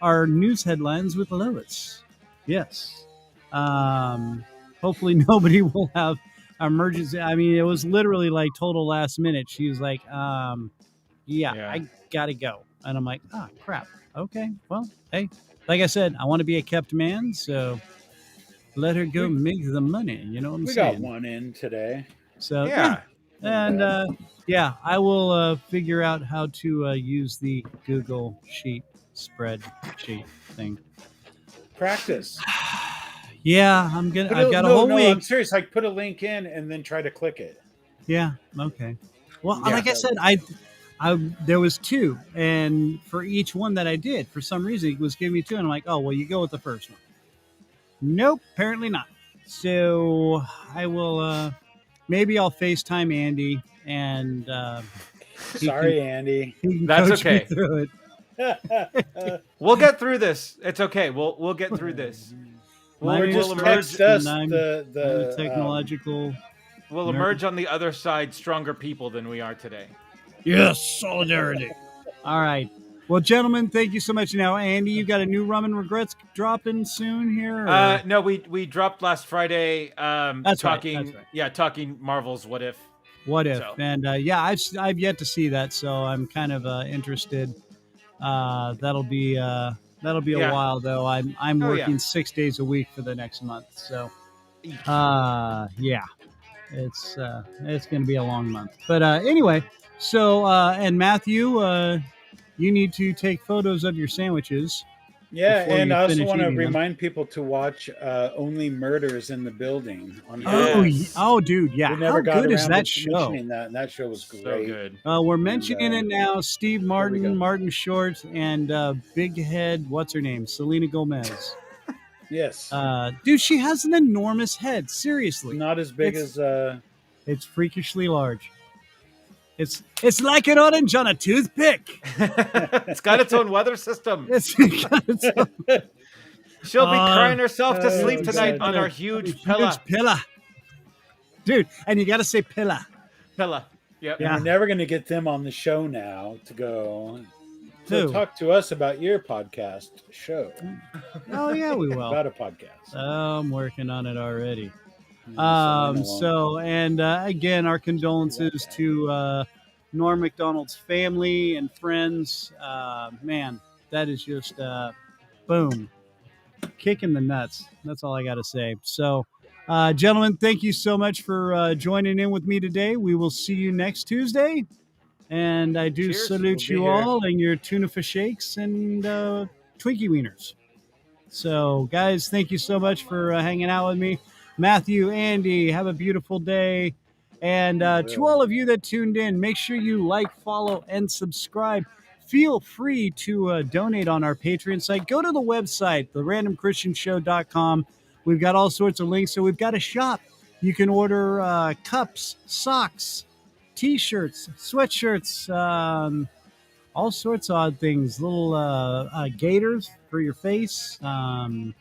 A: our news headlines with Lois. Yes. Hopefully, nobody will have emergency. I mean, it was literally like total last minute. She was like, I got to go. And I'm like, crap. Okay, well, hey. Like I said, I want to be a kept man, so let her go make the money. You know what I'm saying?
B: We got one in today.
A: So yeah. And I will figure out how to use the Google spreadsheet thing.
B: Practice.
A: Yeah, I've got a whole week.
B: I'm serious. Like, put a link in and then try to click it.
A: Yeah. Okay. Well, like I said, there was two, and for each one that I did, for some reason, it was giving me two, and I'm like, oh, well, you go with the first one. Nope, apparently not. So I will, maybe I'll FaceTime Andy, and
B: sorry, Andy.
C: That's okay.
A: Through it.
C: We'll get through this. It's okay. We'll get through this.
B: We'll just text us
A: the technological
C: We'll emerge on the other side stronger people than we are today.
A: Yes, solidarity. All right. Well, gentlemen, thank you so much. Now, Andy, you got a new Rum and Regrets dropping soon here? Or?
C: No, we dropped last Friday.
A: That's
C: talking,
A: right. That's right.
C: Yeah, talking Marvel's What If.
A: What If?
C: So.
A: And I've yet to see that, so I'm kind of interested. That'll be a while though. I'm working 6 days a week for the next month, so yeah, it's going to be a long month. But anyway, so and Matthew, you need to take photos of your sandwiches.
B: Yeah, and I also
A: finish
B: want to
A: eating them.
B: remind people to watch Only Murders in the Building on
A: Oh, dude, yeah.
B: We never
A: How
B: got
A: good is
B: around
A: that
B: to
A: show?
B: mentioning that, and that show was great.
C: So good.
A: We're mentioning it now. Steve Martin,
B: go.
A: Martin Short, and big head, what's her name? Selena Gomez.
B: Yes.
A: Dude, she has an enormous head. Seriously.
B: Not as big as...
A: It's freakishly large. It's like an orange on a toothpick.
C: It's got its own weather system.
A: She'll be
C: She'll be crying herself to sleep tonight on our huge pillow.
A: Dude, and you got to say pillow.
C: Pillow. Yep.
B: Yeah. We're never going to get them on the show now to go... So
A: Who?
B: talk to us about your podcast show.
A: Oh, yeah, we will.
B: About a podcast.
A: I'm working on it already.
B: So,
A: again, our condolences to Norm MacDonald's family and friends. Man, that is just boom, kick in the nuts. That's all I got to say. So, gentlemen, thank you so much for joining in with me today. We will see you next Tuesday. And I do salute you all and your tuna fish shakes and Twinkie wieners. So, guys, thank you so much for hanging out with me. Matthew, Andy, have a beautiful day. And to all of you that tuned in, make sure you like, follow, and subscribe. Feel free to donate on our Patreon site. Go to the website, therandomchristianshow.com. We've got all sorts of links. So we've got a shop. You can order cups, socks, T-shirts, sweatshirts, all sorts of odd things. Little gaiters for your face. And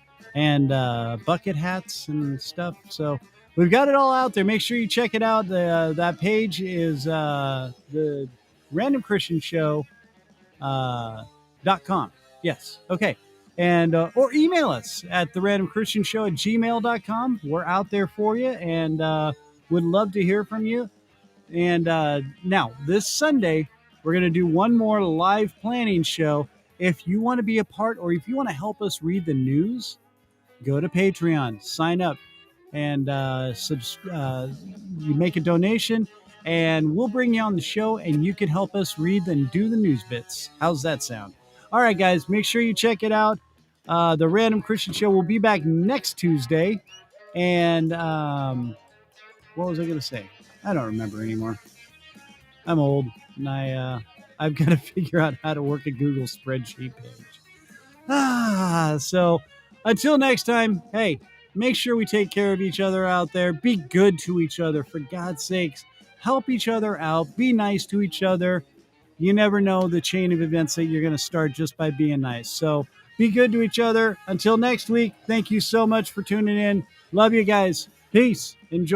A: bucket hats and stuff. So we've got it all out there. Make sure you check it out. That page is the Random Christian Show .com. Yes. Okay. And or email us at therandomchristianshow@gmail.com. We're out there for you and would love to hear from you. And now this Sunday, we're going to do one more live planning show. If you want to be a part or if you want to help us read the news, go to Patreon, sign up, and you make a donation, and we'll bring you on the show, and you can help us read and do the news bits. How's that sound? All right, guys, make sure you check it out. The Random Christian Show will be back next Tuesday. And what was I going to say? I don't remember anymore. I'm old, and I've got to figure out how to work a Google spreadsheet page. So until next time, hey, make sure we take care of each other out there. Be good to each other, for God's sakes. Help each other out. Be nice to each other. You never know the chain of events that you're going to start just by being nice. So be good to each other. Until next week, thank you so much for tuning in. Love you guys. Peace. Enjoy.